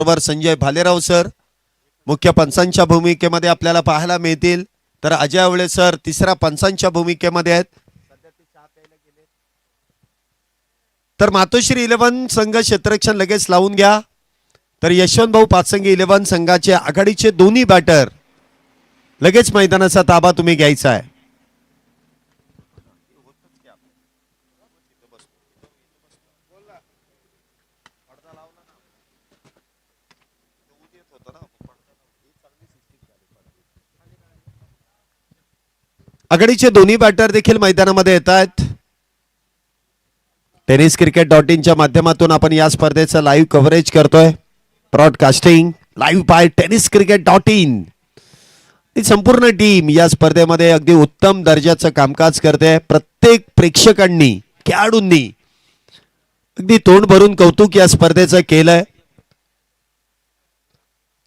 बरोबर संजय भालेराव सर मुख्य पंचांच्या भूमिकेमध्ये आपल्याला पाहायला मिळतील, तर अजय आवळे सर तिसऱ्या पंचांच्या भूमिकेमध्ये आहेत. तर मातोश्री 11 संघ क्षेत्ररक्षण लगेच लावून घ्या. तर यशवंत भाऊ पाचसंगी 11 संघाचे आघाडीचे दोन्ही बॅटर लगेच मैदानाचा ताबा तुम्ही घ्यायचा आहे. आघाडीचे दोन्ही बॅटर देखील मैदानामध्ये येत आहेत. टेनिस क्रिकेट.in च्या माध्यमातून आपण या स्पर्धेचं लाईव्ह कव्हरेज करतोय. Broadcasting live by tennis cricket. ही संपूर्ण टीम या स्पर्धेमध्ये अगदी उत्तम दर्जाचं कामकाज करते. प्रत्येक प्रेक्षकांनी खेळाडूंनी अगदी तोंड भरून कौतुक या स्पर्धेचं केलंय.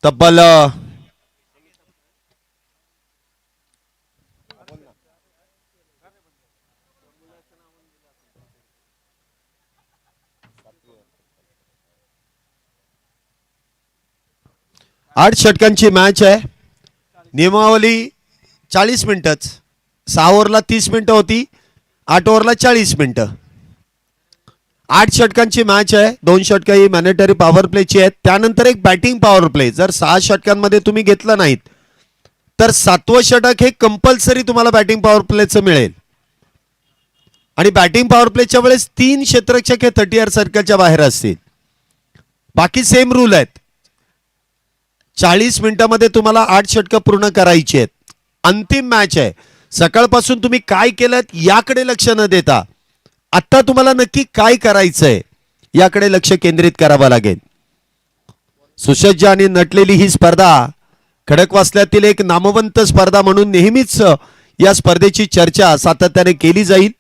तब्बल 8 षटकांची मॅच आहे. नियमावली 40 मिनिटच. 6 ओव्हरला 30 मिनिटं होती, 8 ओव्हरला 40 मिनिटं. 8 षटकांची मॅच आहे. 2 षटक ही मॅनेटरी पॉवर प्लेची आहेत. त्यानंतर एक बॅटिंग पॉवर प्ले. जर 6 षटकांमध्ये तुम्ही घेतलं नाहीत तर 7वं षटक हे कंपल्सरी तुम्हाला बॅटिंग पॉवर प्लेचं मिळेल. आणि बॅटिंग पॉवर प्लेच्या वेळेस 3 क्षेत्ररक्षक हे 30 सर्कलच्या बाहेर असतील. बाकी सेम रूल आहेत. 40 मिनिटांमध्ये तुम्हाला 8 षटकं पूर्ण करायची आहेत. अंतिम मॅच आहे. सकाळपासून तुम्ही काय केलं याकडे लक्ष न देता आता तुम्हाला नक्की काय करायचंय याकडे लक्ष केंद्रित करावं लागेल. सुसज्ज आणि नटलेली ही स्पर्धा खडकवासल्यातील एक नामवंत स्पर्धा म्हणून नेहमीच या स्पर्धेची चर्चा सातत्याने केली जाईल.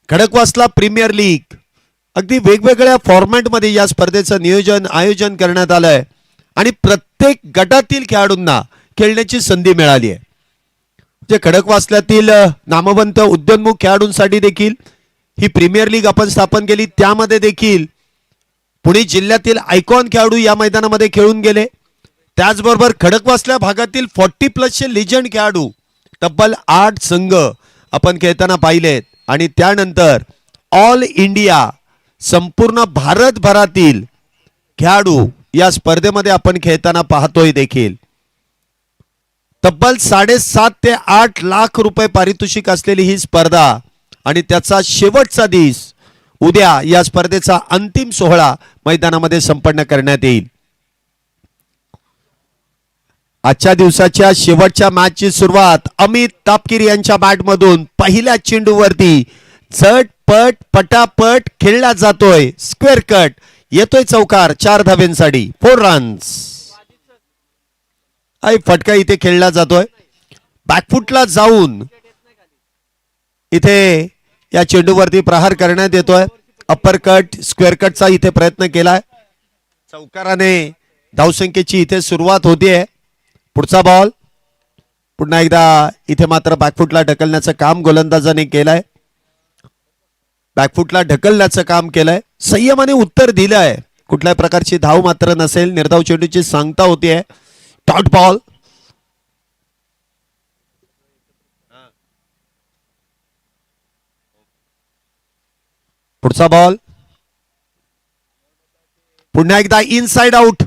खडकवासला प्रीमियर लीग अगदी वेगवेगळ्या फॉर्मॅटमध्ये या स्पर्धेचं नियोजन आयोजन करण्यात आलंय आणि प्रत्येक गटातील खेळाडूंना खेळण्याची संधी मिळाली आहे. जे खडकवासल्यातील नामवंत उद्योन्मुख खेळाडूंसाठी देखील ही प्रीमियर लीग आपण स्थापन केली. त्यामध्ये देखील पुणे जिल्ह्यातील आयकॉन खेळाडू या मैदानामध्ये खेळून गेले. त्याचबरोबर खडकवासल्या भागातील 40+ लिजंड खेळाडू तब्बल 8 संघ आपण खेळताना पाहिलेत. आणि त्यानंतर ऑल इंडिया संपूर्ण भारतभरातील खेळाडू या स्पर्धेमध्ये आपण खेळताना पाहतोय देखील. तब्बल 7.5 ते 8 लाख रुपये पारितोषिक असलेली ही स्पर्धा आणि त्याचा शेवटचा दिवस उद्या या स्पर्धेचा अंतिम सोहळा मैदानामध्ये संपन्न करण्यात येईल. आजच्या दिवसाच्या शेवटच्या मॅचची सुरुवात अमित तापकीर यांच्या बॅटमधून पहिल्या चेंडूवरती झटपट पटापट खेळला जातोय. स्क्वेअर कट येतोय चौकार. 4 धाब्यांसाठी 4 रन्स. फटका इथे खेळला जातोय. बॅकफुटला जाऊन इथे या चेंडूवरती प्रहार करण्यात येतोय. अप्पर कट स्क्वेअर कटचा इथे प्रयत्न केलाय. चौकाराने धावसंख्येची इथे सुरुवात होतीये. पुढचा बॉल पुन्हा एकदा इथे मात्र बॅकफुटला ढकलण्याचं काम गोलंदाजाने केलंय. बॅकफुटला ढकलण्याचं काम केलंय. संयमाने उत्तर दिलंय. कुठल्याही प्रकारची धाव मात्र नसेल. निर्धाव चेंडूची सांगता होतीये. Dot ball. पुढचा बॉल पुन्हा एकदा इनसाइड आउट.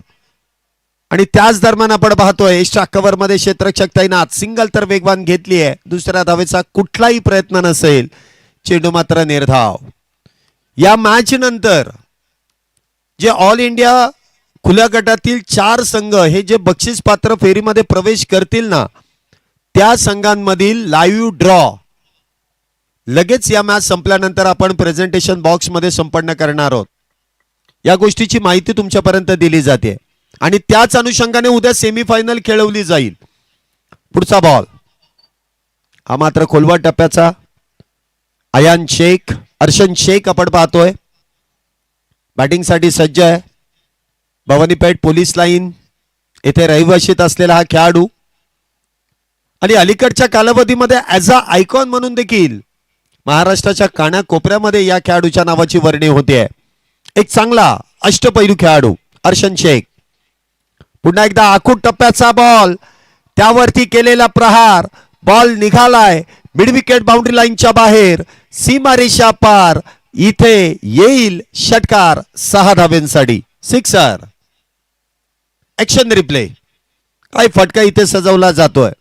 आणि त्याच दरम्यान आपण पाहतोय एक्स्ट्रा कव्हर मध्ये क्षेत्ररक्षक तैनात. सिंगल तर वेगवान घेतली आहे. दुसऱ्या धावेचा कुठलाही प्रयत्न नसेल. चेंडू मात्र निर्धाव. या मॅच नंतर जे ऑल इंडिया खुल्या गटातील 4 संघ हे जे बक्षीस पात्र फेरीमध्ये प्रवेश करतील ना त्या संघांमधील लाईव्ह ड्रॉ लगेच या मॅच संपल्यानंतर आपण प्रेझेंटेशन बॉक्स मध्ये संपन्न करणार आहोत. या गोष्टीची माहिती तुमच्यापर्यंत दिली जाते आणि त्याच अनुषंगाने उद्या सेमीफायनल खेळवली जाईल. पुढचा बॉल हा मात्र खोलवा टप्प्याचा. अयान शेख अर्शन शेख आपण पाहतोय बॅटिंगसाठी सज्ज आहे. भवानीपेठ पोलीस लाईन येथे रहिवासीत असलेला हा खेळाडू आणि अलीकडच्या कालावधीमध्ये ॲज अ आयकॉन म्हणून देखील महाराष्ट्राच्या कानाकोपऱ्यामध्ये या खेळाडूच्या नावाची वर्णी होते. एक चांगला अष्टपैलू खेळाडू अर्शन शेख. पुन्हा एकदा आखूड टप्प्याचा बॉल, त्यावरती केलेला प्रहार, बॉल निघालाय मिड विकेट बाउंड्री लाईनच्या बाहेर, सीमारेषा पार, इथे येईल षटकार 6 धाब्यांसाठी. सिक्सर. Action replay. काय फटका इथे सजवला जातोय.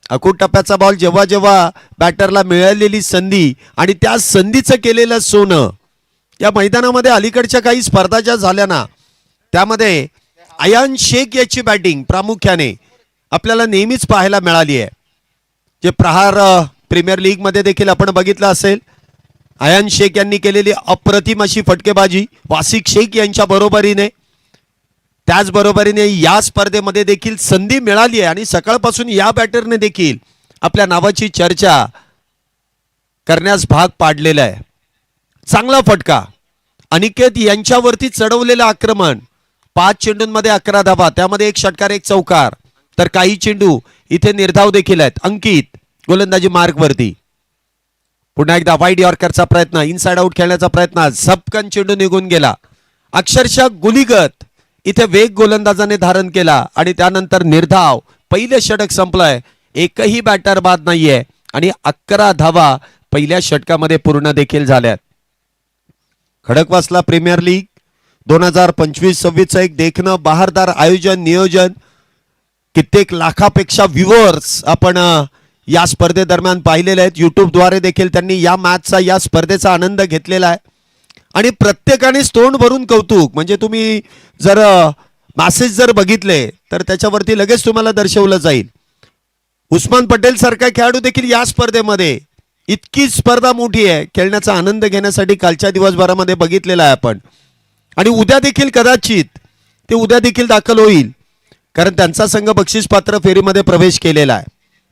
आखूड टप्प्याचा बॉल जेव्हा जेव्हा बॅटरला मिळालेली संधी आणि त्या संधीचं केलेलं सोनं, या मैदानामध्ये अलीकडच्या काही स्पर्धा ज्या झाल्या ना, त्यामध्ये अयान शेख याची बॅटिंग प्रामुख्याने आपल्याला नेहमीच पाहायला मिळाली आहे. जे प्रहार प्रीमियर लीग मध्ये देखील आपण बघितलं असेल, अयान शेख यांनी केलेली अप्रतिम अशी फटकेबाजी वासिक शेख यांच्या बरोबरीने, त्याचबरोबरीने या स्पर्धेमध्ये देखील संधी मिळाली आहे आणि सकाळपासून या बॅटरने देखील आपल्या नावाची चर्चा करण्यास भाग पाडलेला आहे. चांगला फटका. अनिकेत यांच्यावरती चढवलेलं आक्रमण, 5 चेंडूंमध्ये 11 धावा, त्यामध्ये 1 षटकार 1 चौकार, तर काही चेंडू इथे निर्धाव देखील आहेत. अंकित गोलंदाजी मार्क वरती. पुन्हा एकदा वाईड यॉर्करचा प्रयत्न, इनसाइड आउट खेळण्याचा प्रयत्न, झपकन चेंडू निघून गेला. अक्षरशः गुलीगत इथे वेग गोलंदाजाने धारण केला आणि त्यानंतर निर्धाव. पहिले षटक संपलंय, एकही बॅटर बाद नाहीये आणि 11 धावा पहिल्या षटकामध्ये पूर्ण देखील झाल्यात. खडकवासला प्रीमियर लीग 2025-26 एक देखणं बहारदार आयोजन नियोजन, कित्येक लाखापेक्षा व्ह्यूअर्स आपण या स्पर्धेदरम्यान पाहिलेले आहेत. युट्यूबद्वारे देखील त्यांनी या मॅचचा या स्पर्धेचा आनंद घेतलेला आहे आणि प्रत्येकाने तोंड भरून कौतुक. म्हणजे तुम्ही जर मॅसेज जर बघितले तर त्याच्यावरती लगेच तुम्हाला दर्शवलं जाईल. उस्मान पटेल सारखा खेळाडू देखील या स्पर्धेमध्ये, इतकी स्पर्धा मोठी आहे, खेळण्याचा आनंद घेण्यासाठी कालच्या दिवसभरामध्ये बघितलेला आहे आपण. आणि उद्या देखील कदाचित ते उद्या देखील दाखल होईल, कारण त्यांचा संघ बक्षीस पात्र फेरीमध्ये प्रवेश केलेला आहे.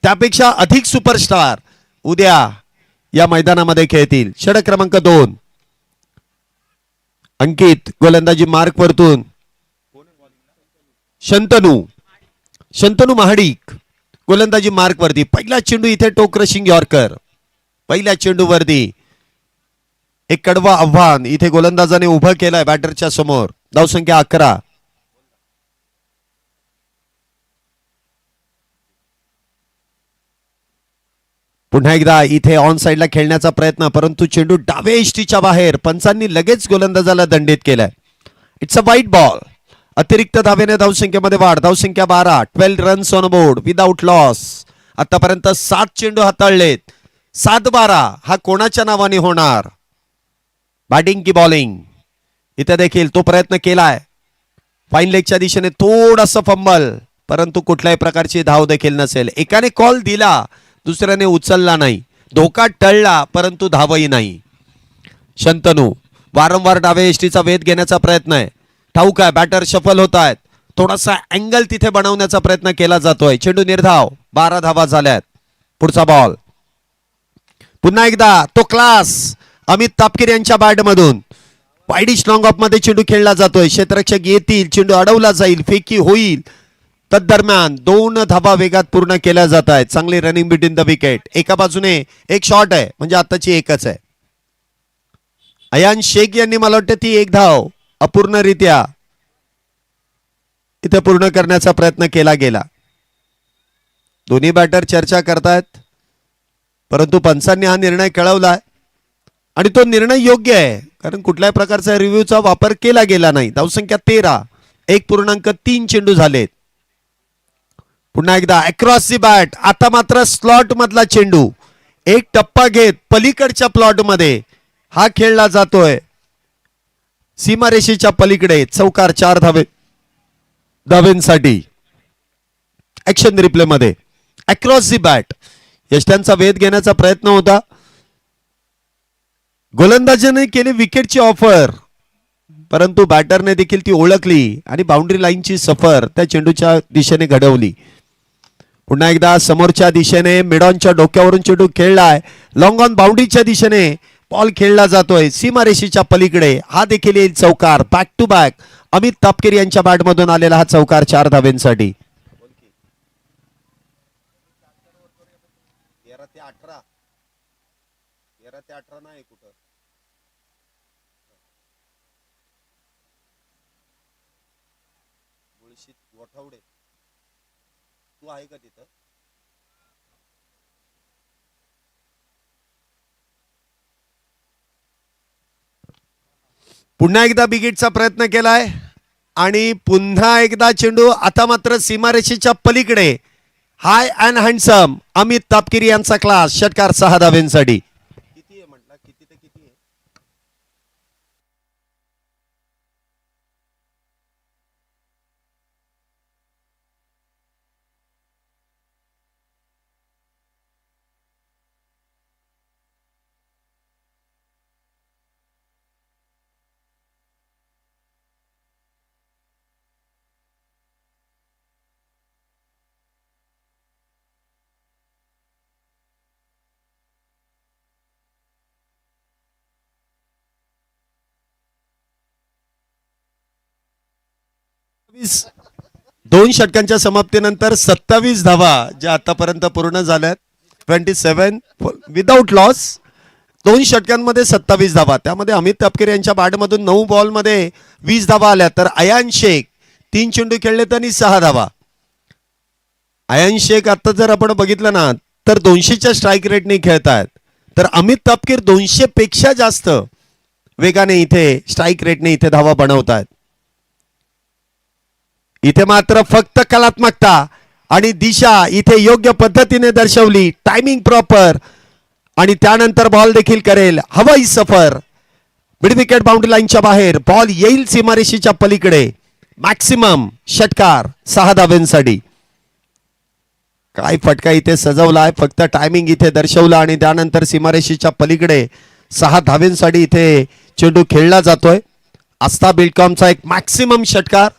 त्यापेक्षा अधिक सुपरस्टार उद्या या मैदानामध्ये खेळतील. षटक क्रमांक 2. अंकित गोलंदाजी मार्क वरतून, शंतनू महाडिक गोलंदाजी मार्क वरती. पहिला चेंडू इथे टोक क्रशिंग यॉर्कर, पहिल्या चेंडूवरती एक कडवा आव्हान इथे गोलंदाजाने उभं केलंय बॅटरच्या समोर. धावसंख्या 11. पुन्हा एकदा इथे ऑन साइडला खेळण्याचा प्रयत्न, परंतु चेंडू डावे इष्टीच्या बाहेर. पंचांनी लगेच गोलंदाजाला दंडित केलाय. इट्स अ वाईट बॉल. अतिरिक्त धावेने धावसंख्येमध्ये वाढ. धावसंख्या 12. 12 runs on board without loss. आतापर्यंत 7 चेंडू हाताळलेत. 7-12 हा कोणाच्या नावाने होणार? बॅटिंग की बॉलिंग? इथे देखील तो प्रयत्न केलाय. फाईन लेगच्या दिशेने थोडासा फंबल, परंतु कुठल्याही प्रकारची धाव देखील नसेल. एकाने कॉल दिला, दुसऱ्याने उचलला नाही. धोका टळला, परंतु धावही नाही. शंतनू वारंवार डावे एसटीचा वेध घेण्याचा प्रयत्न आहे. ठाऊक आहे बॅटर शफल होत आहेत. थोडासा अँगल तिथे बनवण्याचा प्रयत्न केला जातोय. चेंडू निर्धाव. 12 धावा झाल्यात. पुढचा बॉल. पुन्हा एकदा तो क्लास अमित तापकीर यांच्या बॅट मधून वाईडिश लॉंग ऑफ मध्ये चेंडू खेळला जातोय. क्षेत्ररक्षक येतील, चेंडू अडवला जाईल, फेकी होईल. तदरम्यान 2 धावा वेगात पूर्ण केल्या जात आहेत. चांगली रनिंग बिटवीन द विकेट. एका बाजूने एक शॉट आहे, म्हणजे आताची एकच आहे. अयान शेख यांनी मला वाटतं ती एक धाव अपूर्णरित्या इथे पूर्ण करण्याचा प्रयत्न केला गेला. दोन्ही बॅटर चर्चा करतायत, परंतु पंचांनी हा निर्णय कळवलाय आणि तो निर्णय योग्य आहे, कारण कुठल्याही प्रकारचा रिव्ह्यूचा वापर केला गेला नाही. धावसंख्या 13. 1.3 चेंडू झालेत. पुन्हा एकदा अक्रॉस दी बॅट. आता मात्र स्लॉट मधला चेंडू एक टप्पा घेत पलीकडच्या प्लॉट मध्ये हा खेळला जातोय. सीमारेषेच्या पलीकडे चौकार. 4 धावेंसाठी. ऍक्शन रिप्ले मध्ये अक्रॉस दी बॅट यष्ट्यांचा वेध घेण्याचा प्रयत्न होता. गोलंदाजाने केली विकेटची ऑफर, परंतु बॅटरने देखील ती ओळखली आणि बाउंड्री लाईनची सफर त्या चेंडूच्या दिशेने घडवली. पुन्हा एकदा समोरच्या दिशेने मिडॉनच्या डोक्यावरून चेंडू खेळलाय. लॉंग ऑन बाउंड्रीच्या दिशेने बॉल खेळला जातोय. सीमारेषेच्या पलीकडे हा देखील येईल चौकार. Back to back Amit Tapkir यांच्या बॅटमधून आलेला हा चौकार 4 धावेंसाठी. 13 ते 18 नाही कुठं. मुळशीत वठवडे तू आहे का तिथं? पुन्हा एकदा बिगिटचा प्रयत्न केलाय आणि पुन्हा एकदा चेंडू आता मात्र सीमारेषेच्या पलीकडे. हाय अँड हँडसम अमित तापकिरी यांचा क्लास, षटकार 6 धावेंसाठी. किती आहे म्हटलं, किती ते किती आहे? दोन षटकांच्या समाप्तीनंतर 27 धावा ज्या आतापर्यंत पूर्ण झाल्यात. 27 विदाउट लॉस. दोन षटकांमध्ये 27 धावा, त्यामध्ये अमित तापकिरे यांच्या बॅटमधून 9 बॉलमध्ये 20 धावा आल्या. तर अयान शेख 3 चेंडू खेळले त्यांनी 6 धावा. अयान शेख आता जर आपण बघितलं ना तर 200च्या स्ट्राईक रेटने खेळतात, तर अमित तापकीर 200 पेक्षा जास्त वेगाने इथे स्ट्राईक रेटने इथे धावा बनवतात. इथे मात्र फक्त कलात्मकता आणि दिशा इथे योग्य पद्धतीने दर्शवली, टायमिंग प्रॉपर, आणि त्यानंतर बॉल देखील करेल हवाई सफर. मिड विकेट बाउंड्री लाईनच्या बाहेर बॉल येईल सीमारेषेच्या पलीकडे. मॅक्सिमम षटकार 6 धावेंसाठी. काय फटका इथे सजवलाय, फक्त टायमिंग इथे दर्शवला आणि त्यानंतर सीमारेषेच्या पलीकडे 6 धावेंसाठी इथे चेंडू खेळला जातोय. आस्था बिल्डकॉमचा एक मॅक्सिमम षटकार.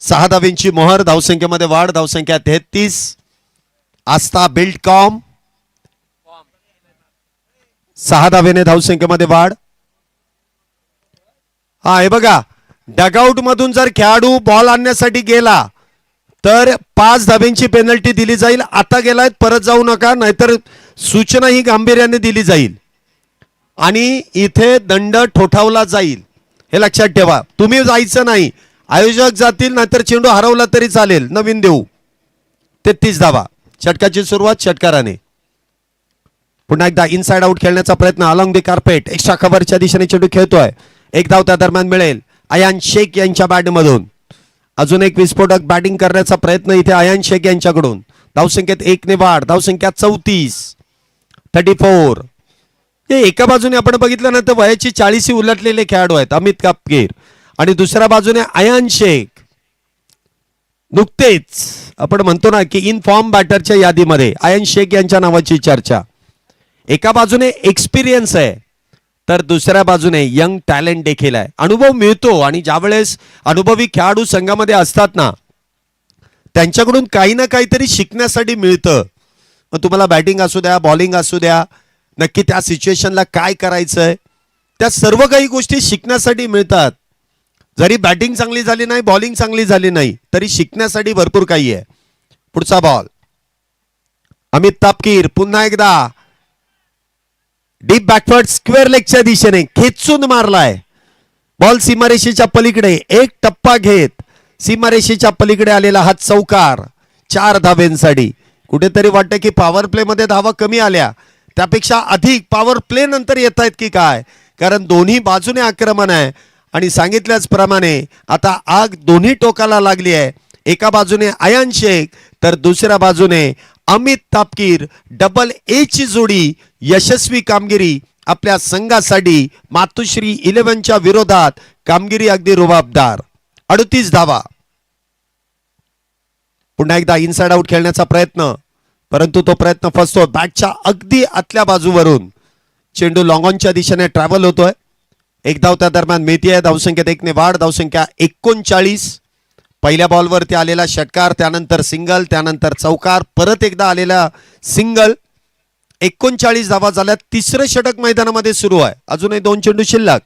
6 धावेंची मोहर. धावसंख्येमध्ये वाढ, धावसंख्या 33. आस्था बिल्डकॉम 6 धावेने धावसंख्येमध्ये वाढ. हा हे बघा, डगआउट मधून जर खेळाडू बॉल आणण्यासाठी गेला तर 5 धावेंची पेनल्टी दिली जाईल. आता गेलाय परत जाऊ नका, नाहीतर सूचना ही गांभीर्याने दिली जाईल आणि इथे दंड ठोठावला जाईल. हे लक्षात ठेवा. तुम्ही जायचं नाही, आयोजक जातील, नाहीतर चेंडू हरवला तरी चालेल, नवीन देऊ. 33 धावा. षटकाची सुरुवात षटकाराने. पुन्हा एकदा इनसाइड आउट खेळण्याचा प्रयत्न अलॉंग द कार्पेट. एक्स्ट्रा कव्हरच्या दिशेने चेंडू खेळतोय. एक धाव त्या दरम्यान मिळेल अयान शेख यांच्या बॅटमधून. अजून एक विस्फोटक बॅटिंग करण्याचा प्रयत्न इथे अयान शेख यांच्याकडून. धावसंख्येत 1 ने वाढ, धावसंख्या 34. हे एका बाजूने आपण बघितलं ना तर वयाची 40 उलटलेले खेळाडू आहेत अमित तापकीर, आणि दुसऱ्या बाजूने अयान शेख. नुकतेच आपण म्हणतो ना की इन फॉर्म बॅटरच्या यादीमध्ये अयान शेख यांच्या नावाची चर्चा. एका बाजूने एक्सपिरियन्स आहे तर दुसऱ्या बाजूने यंग टॅलेंट देखील आहे. अनुभव मिळतो आणि ज्यावेळेस अनुभवी खेळाडू संघामध्ये असतात ना त्यांच्याकडून काही ना काहीतरी शिकण्यासाठी मिळतं. मग तुम्हाला बॅटिंग असू द्या, बॉलिंग असू द्या, नक्की त्या सिच्युएशनला काय करायचंय, त्या सर्व काही गोष्टी शिकण्यासाठी मिळतात. जरी बॅटिंग चांगली झाली नाही, बॉलिंग चांगली झाली नाही, तरी शिकण्यासाठी भरपूर काही आहे. पुढचा बॉल अमित तापकीर पुन्हा एकदा डीप बॅकवर्ड स्क्वेअर लेगच्या दिशेने खेचून मारलाय. बॉल सीमारेषेच्या पलीकडे. एक टप्पा घेत सीमारेषेच्या पलीकडे आलेला हा चौकार 4 धावेंसाठी. कुठेतरी वाटतं की पॉवर प्ले मध्ये धावा कमी आल्या, त्यापेक्षा अधिक पॉवर प्ले नंतर येत आहेत की काय, कारण दोन्ही बाजूने आक्रमण आहे. आणि सांगितल्याच प्रमाणे आता आग दोन्ही टोकाला लागली आहे. एका बाजूने अयान शेख तर दुसऱ्या बाजूने अमित तापकीर. डबल ए ची जोडी. यशस्वी कामगिरी आपल्या संघासाठी. मातोश्री 11च्या विरोधात कामगिरी अगदी रुबाबदार. 38 धावा. पुन्हा एकदा इनसाइड आउट खेळण्याचा प्रयत्न, परंतु तो प्रयत्न फसतो. बॅटच्या अगदी आतल्या बाजूवरून चेंडू लॉंग ऑनच्या दिशेने ट्रॅव्हल होतोय. एक धाव त्या दरम्यान मिळतीये. धावसंख्येत 1 ने वाढ, धावसंख्या 39. पहिल्या बॉलवरती आलेला षटकार, त्यानंतर सिंगल, त्यानंतर चौकार, परत एकदा आलेला सिंगल. 39 धावा झाल्या. तिसरं षटक मैदानामध्ये सुरू आहे. अजूनही 2 चेंडू शिल्लक.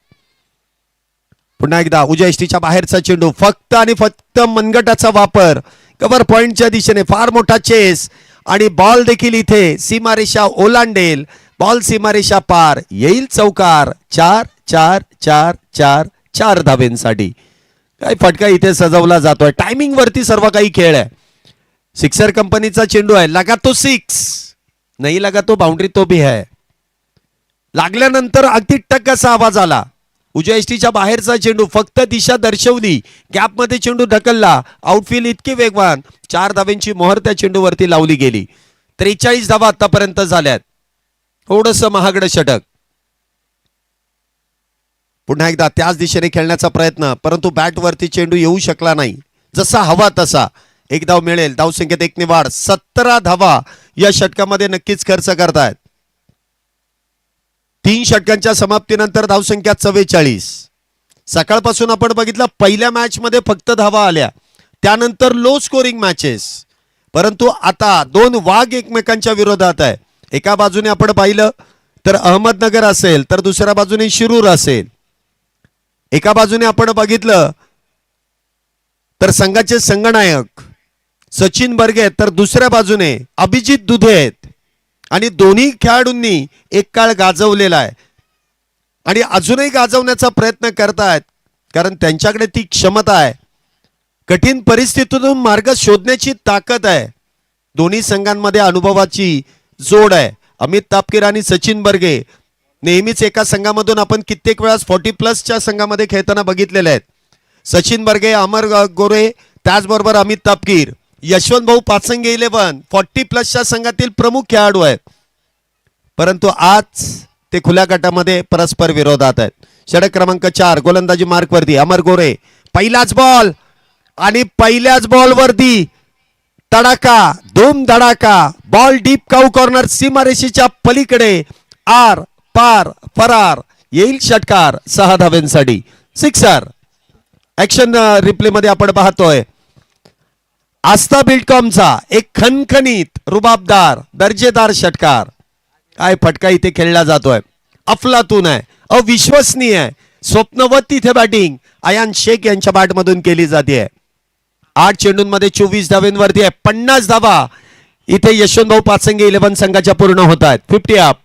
पुन्हा एकदा उजव्या यष्टीच्या बाहेरचा चेंडू. फक्त आणि फक्त मनगटाचा वापर. कव्हर पॉइंटच्या दिशेने फार मोठा चेस आणि बॉल देखील इथे सीमारेषा ओलांडेल. बॉल सीमारेषा पार. येईल चौकार. 4 धावेंसाठी. काय फटका इथे सजवला जातोय. टायमिंग वरती सर्व काही खेळ आहे. सिक्सर कंपनीचा चेंडू आहे. लगा तो सिक्स, नाही लगा तो बाउंड्री तो भी है. लागल्यानंतर अगदी टक असा आवाज आला. उजव्या एसटीच्या बाहेरचा चेंडू, फक्त दिशा दर्शवली, गॅप मध्ये चेंडू ढकलला. आउटफील्ड इतके वेगवान, 4 धावांची मोहर त्या चेंडूवरती लावली गेली. 43 धावा आतापर्यंत झाल्यात. थोडस महागड षटक. पुन्हा एकदा त्याच दिशेने खेळण्याचा प्रयत्न, परंतु बॅट वरती चेंडू येऊ शकला नाही. जसा हवा तसा. एक धाव मिळेल. धावसंख्येत 1 ने वाढ. 17 धावा या षटकामध्ये नक्कीच खर्च करतायत. 3 षटकांच्या समाप्तीनंतर धावसंख्या 44. सकाळपासून आपण बघितलं पहिल्या मॅच मध्ये फक्त धावा आल्या, त्यानंतर लो स्कोरिंग मॅचेस. परंतु आता 2 वाघ एकमेकांच्या विरोधात आहे. एका बाजूने आपण पाहिलं तर अहमदनगर असेल, तर दुसऱ्या बाजूने शिरूर असेल. एका बाजूने आपण बघितलं तर संघाचे संघनायक सचिन बर्गे आहेत, तर दुसऱ्या बाजूने अभिजित दुधे आहेत. आणि दोन्ही खेळाडूंनी एक काळ गाजवलेला आहे आणि अजूनही गाजवण्याचा प्रयत्न करतायत, कारण त्यांच्याकडे ती क्षमता आहे. कठीण परिस्थितीतून मार्ग शोधण्याची ताकद आहे. दोन्ही संघांमध्ये अनुभवाची जोड आहे. अमित तापकीर आणि सचिन बर्गे नेहमीच एका संघामधून आपण कित्येक वेळा 40+ संघामध्ये खेळताना बघितलेले आहेत. सचिन बर्गे, अमर गोरे, त्याचबरोबर अमित तापकीर, यशवंत भाऊ पाचंगे 11 40+ संघातील प्रमुख खेळाडू आहेत. परंतु आज ते खुल्या गटामध्ये परस्पर विरोधात आहेत. षटक क्रमांक 4 गोलंदाजी मार्कवरती अमर गोरे. पहिलाच बॉल आणि पहिल्याच बॉलवरती तडाका, धूम धडाका. बॉल डीप काऊ कॉर्नर, सीमारेषेच्या पलीकडे, आर पार फरार. येईल षटकार 6 धावांसाठी. सिक्सर. ऍक्शन रिप्ले मध्ये आपण पाहतोय आस्था बिल्डकॉमचा एक खणखणीत, रुबाबदार, दर्जेदार षटकार. काय फटका इथे खेळला जातोय. अफलातून आहे, अविश्वसनीय आहे. स्वप्नवत इथे बॅटिंग अयान शेख यांच्या बॅटमधून केली जाते. 8 चेंडूंमध्ये 24 धावांवरती आहे. 50 धावा इथे यशवंत भाऊ पाचंगे 11 संघाच्या पूर्ण होत आहेत. 50 अप.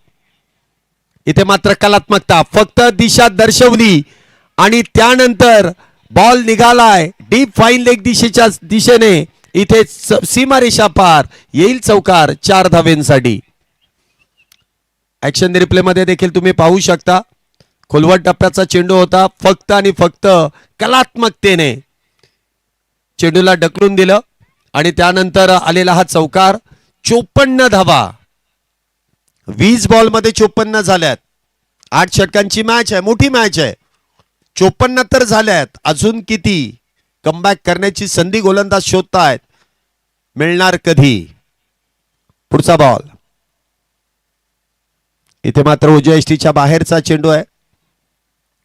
इथे मात्र कलात्मकता, फक्त दिशा दर्शवली आणि त्यानंतर बॉल निघालाय डीप फाईन लेग दिशेने. इथे सीमारेषा पार. येईल चौकार 4 धावांसाठी. ऍक्शन रिप्ले मध्ये देखील तुम्ही पाहू शकता खोलवट टप्प्याचा चेंडू होता. फक्त आणि फक्त कलात्मकतेने चेंडूला ढकलून दिलं आणि त्यानंतर आलेला हा चौकार. 54 धावा 20 बॉल मध्ये 54 झाल्यात. 8 षटकांची मॅच आहे, मोठी मॅच आहे. 54 तर झाल्यात. अजून किती कमबॅक करण्याची संधी गोलंदाज शोधतायत. मिळणार कधी. पुढचा बॉल. इथे मात्र उजव्या एसटीच्या बाहेरचा चेंडू आहे.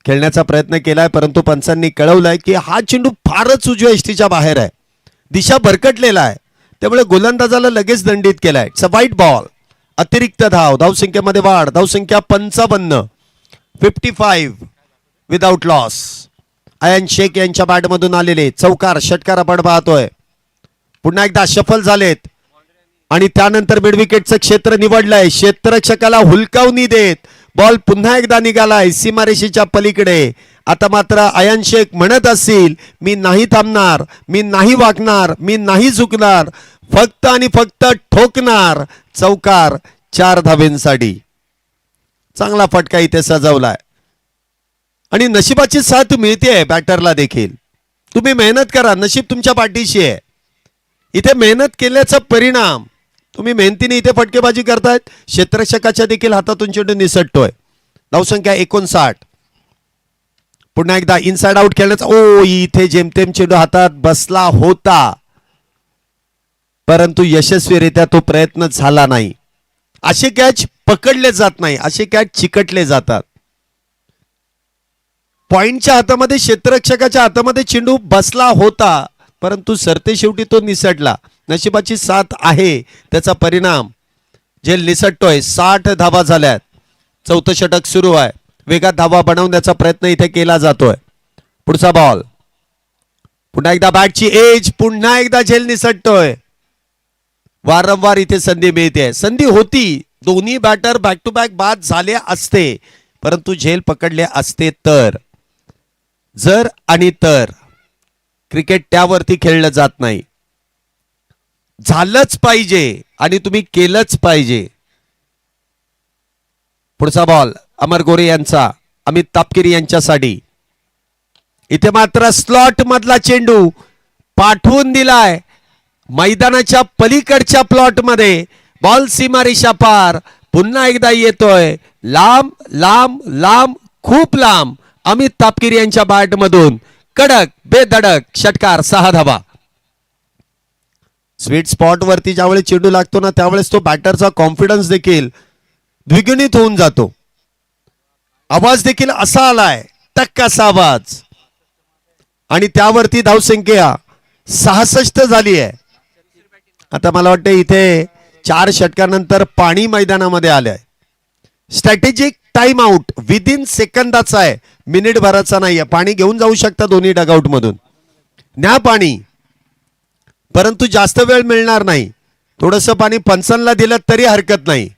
खेळण्याचा प्रयत्न केलाय, परंतु पंचांनी कळवलंय की हा चेंडू फारच उजव्या एसटीच्या बाहेर आहे. दिशा भरकटलेला आहे, त्यामुळे गोलंदाजाला लगेच दंडित केलाय. इट्स अ वाईट बॉल. अतिरिक्त धाव. धावसंख्येमध्ये वाढ. धावसंख्या 55. 55 विदाउट लॉस. अयान शेख यांच्या बॅटमधून आलेले चौकार षटकार आपण पाहतोय. पुन्हा एकदा सफल झालेत आणि त्यानंतर मिड विकेटचं क्षेत्र निवडलंय. क्षेत्ररक्षकाला हुलकावणी देत बॉल पुन्हा एकदा निघालाय सीमारेषेच्या पलीकडे. आता मात्र अयान शेख म्हणत असतील मी नाही थांबणार, मी नाही वाकणार, मी नाही झुकणार, फक्त आणि फक्त ठोकणार. चौकार 4 धावांसाठी. चांगला फटका इथे सजवलाय आणि नशिबाची साथ मिळते बॅटरला देखील. तुम्ही मेहनत करा, नशीब तुमच्या पाठीशी आहे. इथे मेहनत केल्याचा परिणाम. तुम्ही मेहनतीने इथे फटकेबाजी करतायत. क्षेत्ररक्षकाच्या देखील हातातून चेंडू निसटतोय. धावसंख्या 59. पुन्हा एकदा इनसाइड आउट खेळण्याचा. ओ इथे जेमतेम चेंडू हातात बसला होता, परंतु यशस्वीरित्या तो प्रयत्न झाला नाही. असे कॅच पकडले जात नाही, असे कॅच चिकटले जातात. पॉइंटच्या हातामध्ये, क्षेत्ररक्षकाच्या हातामध्ये चेंडू बसला होता, परंतु सरते शेवटी तो निसटला. नशिबाची साथ आहे, त्याचा परिणाम झेल निसटतोय. 60 धावा झाल्यात. 4थं षटक सुरू आहे. वेगात धावा बनवण्याचा प्रयत्न इथे केला जातोय. पुढचा बॉल. पुन्हा एकदा बॅटची एज. पुन्हा एकदा झेल निसटतोय. वारंवार इथे संधी मिळते. संधी होती, दोन्ही बॅटर बॅक टू बॅक बाद झाले असते, परंतु झेल पकडले असते तर. जर आणि तर क्रिकेट त्यावरती खेळलं जात नाही. झालंच पाहिजे आणि तुम्ही केलंच पाहिजे. पुढचा बॉल अमर गोरे यांचा अमित तापकिरी यांच्यासाठी. इथे मात्र स्लॉट मधला चेंडू पाठवून दिलाय मैदानाच्या पलीकडच्या प्लॉट मध्ये. बॉल सीमारेषा पार पुन्हा एकदा येतोय लांब लांब लांब खूप लांब. अमित तापकिरी यांच्या बॅट मधून कडक बेधडक षटकार 6 धावा. स्वीट स्पॉट वरती ज्यावेळेस चेंडू लागतो ना त्यावेळेस तो बॅटरचा कॉन्फिडन्स देखील द्विगुणित होऊन जातो. आवाज देखील असा आलाय टक्क असा आवाज आणि त्यावरती धावसंख्या 66 झाली आहे. आता मला वाटतं इथे 4 षटकानंतर पाणी मैदानामध्ये आलंय. स्ट्रॅटेजिक टाइम आउट विदिन सेकंदाचा आहे, मिनिट भराचा नाहीये. पाणी घेऊन जाऊ शकता दोन्ही डगआउट मधून. न्या पाणी, परंतु जास्त वेळ मिळणार नाही. थोडंसं पाणी पंचांना दिलं तरी हरकत नाही,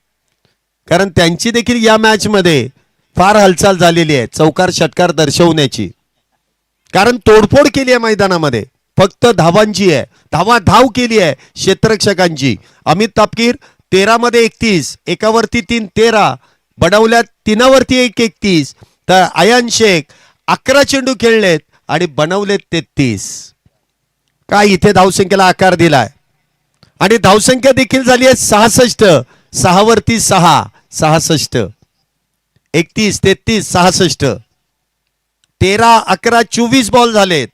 कारण त्यांची देखील या मॅच मध्ये फार हालचाल झालेली आहे चौकार षटकार दर्शवण्याची. कारण तोडफोड केली आहे मैदानामध्ये, फक्त धावांची आहे. धाव केली आहे क्षेत्ररक्षकांची. अमित तापकीर 13 मध्ये 31, एकावरती 3 13, बनवल्यात 3वरती 31. तर अयान शेख 11 चेंडू खेळलेत आणि बनवलेत 33. काय इथे धावसंख्येला आकार दिलाय आणि धावसंख्या देखील झाली आहे 66. 6 वरती 6 66, 31 33 66, 13 11 24 बॉल झालेत.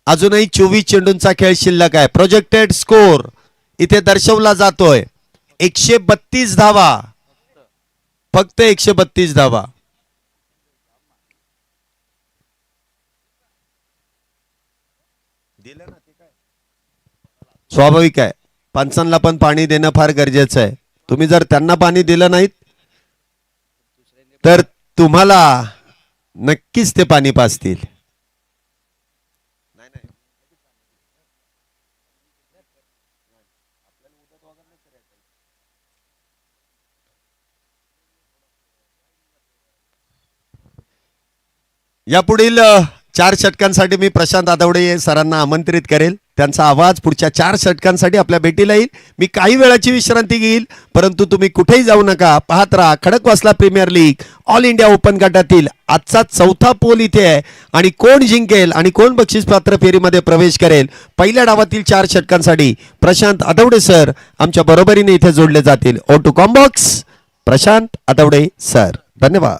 अजूनही 24 चेंडूंचा खेळ शिल्लक आहे. प्रोजेक्टेड स्कोर इथे दर्शवला जातोय 132 धावा, फक्त 132 धावा. स्वाभाविक आहे, पंचांना पण पाणी देणं फार गरजेचं आहे. तुम्ही जर त्यांना पाणी दिलं नाहीत तर तुम्हाला नक्कीच ते पाणी पाजतील. यापुढील 4 षटकांसाठी मी प्रशांत आदवडे सरांना आमंत्रित करेल. त्यांचा आवाज पुढच्या 4 षटकांसाठी आपल्या भेटीला येईल. मी काही वेळाची विश्रांती घेईल, परंतु तुम्ही कुठेही जाऊ नका. पाहत राहा Khadakwasla premier league all India open गटातील आजचा 4था पोल इथे आहे आणि कोण जिंकेल आणि कोण बक्षीस पात्र फेरीमध्ये प्रवेश करेल. पहिल्या डावातील 4 षटकांसाठी प्रशांत आदवडे सर आमच्या बरोबरीने इथे जोडले जातील. O two Combox Prashant Adawade sir. धन्यवाद.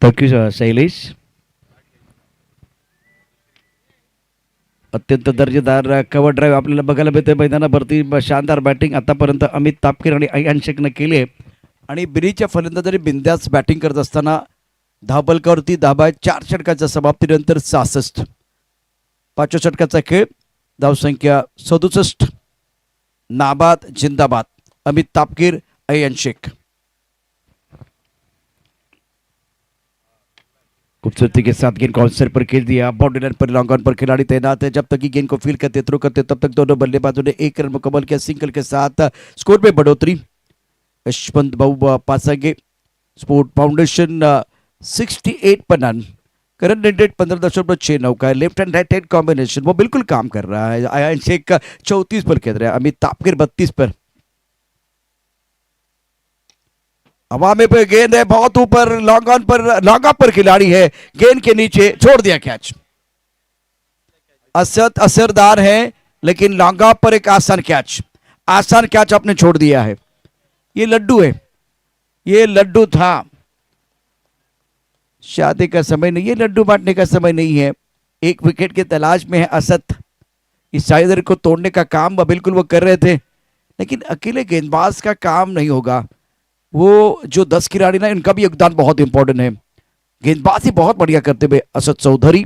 थँक्यू शैलेश. अत्यंत दर्जेदार कव्हर ड्राईव्ह आपल्याला बघायला मिळते मैदानावरती. शानदार बॅटिंग आतापर्यंत अमित तापकीर आणि अयान शेखनं केली आहे आणि बिनीच्या फलंदाजांनी बिंदास बॅटिंग करत असताना धावबलकावरती धाबा 4 षटकाच्या समाप्तीनंतर 66. 5व्या षटकाचा खेळ, धावसंख्या 67. नाबाद जिंदाबाद. अमित तापकीर, अयान शेख. खूबसूरती के साथ गेंद काउंसर पर खेल दिया. बाउंड्री लाइन पर लॉन्ग ऑन पर खिलाड़ी तैनात है. जब तक कि गेंद को फील करते थ्रो करते तब तक दोनों बल्लेबाजों ने 1 रन मुकम्मल किया. सिंगल के साथ स्कोर में बढ़ोतरी. यशवंत बाबू पासंगे स्पोर्ट फाउंडेशन 68 पर रन. करंट रेट 15.69 का है. Left end right hand combination वो बिल्कुल काम कर रहा है. अयान शेख 34 पर खेल रहा है, अमित तापकीर 32 पर. हवा में पे गेंद है बहुत ऊपर, लॉन्ग ऑन पर खिलाड़ी है, गेंद के नीचे छोड़ दिया कैच. असरदार है लेकिन लॉन्ग ऑफ पर एक आसान कैच आपने छोड़ दिया है. ये लड्डू है, ये लड्डू था. शादी का समय नहीं, ये लड्डू बांटने का समय नहीं है. 1 विकेट की तलाश में है असद. इस साइडर को तोड़ने का काम बिल्कुल वो कर रहे थे, लेकिन अकेले गेंदबाज का काम नहीं होगा. वो जो 10 खिलाड़ी ना, इनका भी योगदान बहुत इंपॉर्टेंट है. गेंदबाजी बहुत बढ़िया करते हुए असद चौधरी.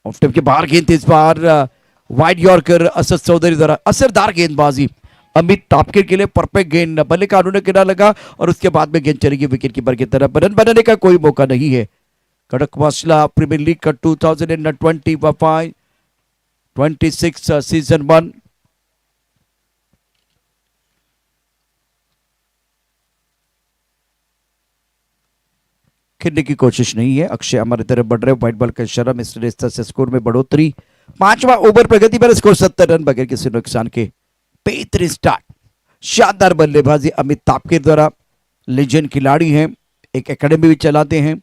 ऑफ टेप के बाहर गेंद इस बार वाइड यॉर्कर असद चौधरी द्वारा. असरदार गेंदबाजी अमित तापकीर के लिए परफेक्ट गेंद. बल्ले का उन्होंने किनारा लगा और उसके बाद में गेंद चलेगी विकेट कीपर की तरफ. रन बनाने का कोई मौका नहीं है. खड़कवासला प्रीमियर लीग का 2025-26 सीजन 1 खेलने की कोशिश नहीं है। अक्षय हमारी तरफ बढ़ रहे, व्हाइट बॉल का इशारा, मिस्टर रेस्ता से स्कोर में बढ़ोतरी। 5वां ओवर प्रगति पर, स्कोर 70 रन बगैर किसी नुकसान के। बेहतरीन स्टार्ट, शानदार बल्लेबाजी अमित तापकीर द्वारा। लेजेंड खिलाड़ी हैं, एक एकेडमी भी चलाते हैं।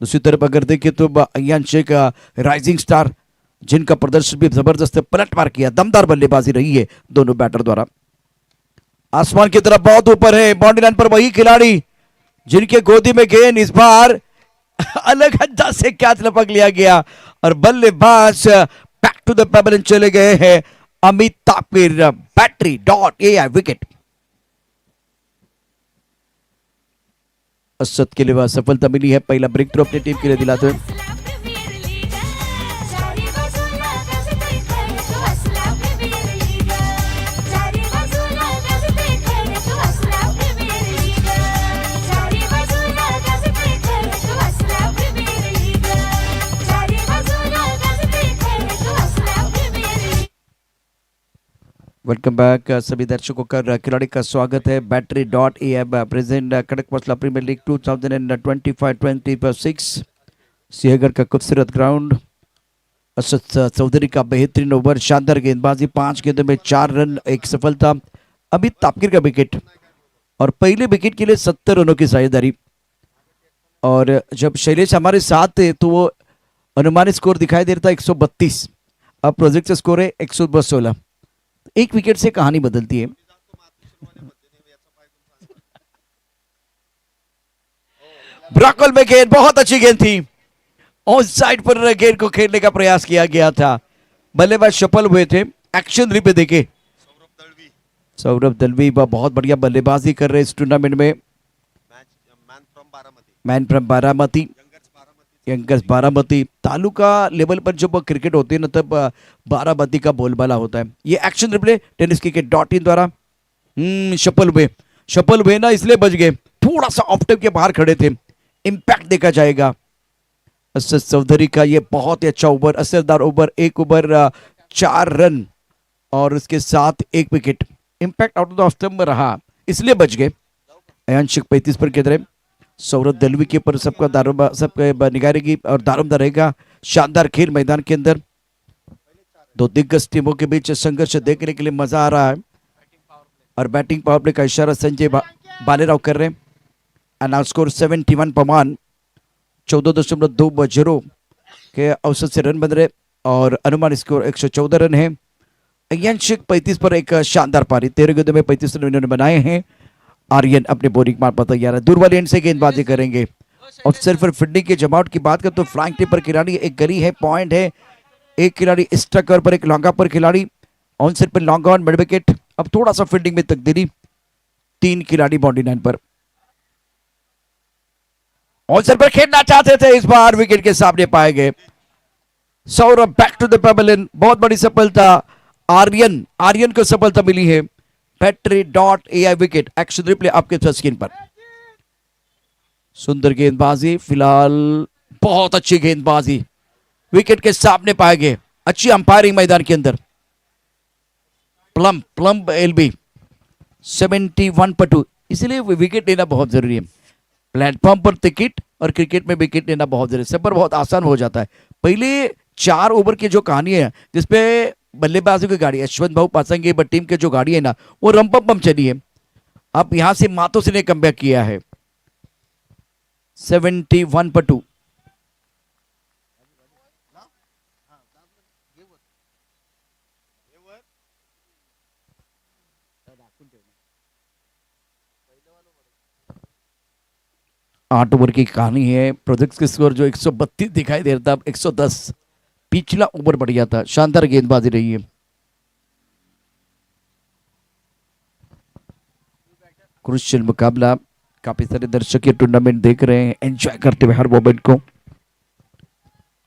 दूसरी तरफ अगर देखें तो अयान शेख राइजिंग स्टार, जिनका प्रदर्शन भी जबरदस्त पलटवार किया। दमदार बल्लेबाजी रही है दोनों बैटर द्वारा। आसमान की तरफ बहुत ऊपर है, बाउंड्री लाइन पर वही खिलाड़ी जिनके गोदी में गेंद इस बार अलग अंदाज से कैच लपक लिया गया और बल्लेबाज बैक टू द पेबल चले गए हैं Amit Tapkir. Battery dot A wicket. Asad के लिए सफलता मिली है, पहला ब्रेक थ्रू अपनी टीम के लिए दिलाते हुए। वेलकम बैक सभी दर्शकों का खिलाड़ी का स्वागत है। बैटरी डॉट ए ऐप प्रेजेंट कड़क मसला प्रीमियर लीग 2025-26 सिंहगढ़ का खूबसूरत ग्राउंड। असद चौधरी का बेहतरीन ओवर, शानदार गेंदबाजी, 5 गेंदों में 4 रन, एक सफलता। अमित तापकीर का विकेट और पहले विकेट के लिए 70 रनों की साझेदारी। और जब शैलेश हमारे साथ थे तो वो अनुमानित स्कोर दिखाई दे रहा था 132, अब प्रोजेक्ट से स्कोर है 116। एक विकेट से कहानी बदलती है। ब्रॉकल में गेंद, बहुत अच्छी गेंद थी, ऑन साइड पर गेंद को खेलने का प्रयास किया गया था। बल्लेबाज सफल हुए थे। एक्शन रिप्ले देखे, सौरभ दलवी बहुत बढ़िया बल्लेबाजी कर रहे इस टूर्नामेंट में। Man from Baramati, youngers Baramati. Taluka level पर जब क्रिकेट होती है ना तब बारामती का बोलबाला होता है। ये action replay tennis cricket .in द्वारा सफल हुए ना, इसलिए बच गए, थोड़ा सा ऑफ टाइम के बाहर खड़े थे। इंपैक्ट देखा जाएगा असद चौधरी का, ये बहुत ही अच्छा ओवर, असरदार ओवर। 1 ओवर 4 रन और उसके साथ 1 wicket. Impact out of the off stump में रहा, इसलिए बच गए। अयान शेख 35 पर खेल रहे, सौरभ दलवी के ऊपर सबका निगाह रहेगी और दारोमदार रहेगा। शानदार खेल मैदान के अंदर, दो दिग्गज टीमों के बीच संघर्ष देखने के लिए मजा आ रहा है। और बैटिंग पावर प्ले का इशारा संजय बालेराव कर रहे हैं। एंड स्कोर 71 पमान 14.20 के औसत से रन बन रहे और अनुमान स्कोर 114 रन है। अयान शेख 35 पर एक शानदार पारी, 13 गेंदों में 35 रन इन्होंने बनाए हैं। आर्यन अपने बोरिंग मार पर तैयार है, दूर वाले एंड से गेंदबाजी करेंगे। और सिर्फ फील्डिंग की जमावट की बात करें तो फ्लैंक टिप पर खिलाड़ी एक गली है, पॉइंट है। एक खिलाड़ी स्ट्राइकर पर, एक लॉन्गा पर खिलाड़ी, ऑन साइड पर लॉन्ग ऑन मिड विकेट। अब थोड़ा सा फील्डिंग में तकदीरी, 3 खिलाड़ी बाउंड्री लाइन पर ऑन साइड पर खेलना चाहते थे, इस बार विकेट के सामने पाए गए। Saurabh back to the pebble, बहुत बड़ी सफलता। आर्यन को सफलता मिली है। Battery dot A wicket. Action replay आपके स्क्रीन पर। सुंदर गेंदबाजी, फिलहाल बहुत अच्छी गेंदबाजी, विकेट के सामने पाए गए। अच्छी अंपायरिंग मैदान के अंदर। प्लम्प एलबी 71 पर 2, इसलिए विकेट लेना बहुत जरूरी है। प्लेटफॉर्म पर टिकट और क्रिकेट में विकेट लेना बहुत जरूरी है। सफर बहुत आसान हो जाता है। पहले 4 ओवर की जो कहानी है जिसपे बल्लेबाजों की गाड़ी, यशवंत भाऊ पासंगे टीम के जो गाड़ी है ना, वो रंपम चली है। अब यहां से मातो से ने कमबैक किया है। 71 पर 2। आठ ओवर की कहानी है। प्रोजेक्ट के स्कोर जो 132 दिखाई दे रहा था, 110। पिछला ओवर बढ़िया था, शानदार गेंदबाजी रही है। क्रुशियल मुकाबला, काफी सारे दर्शक ये टूर्नामेंट देख रहे हैं, एंजॉय करते हुए हर मोमेंट को।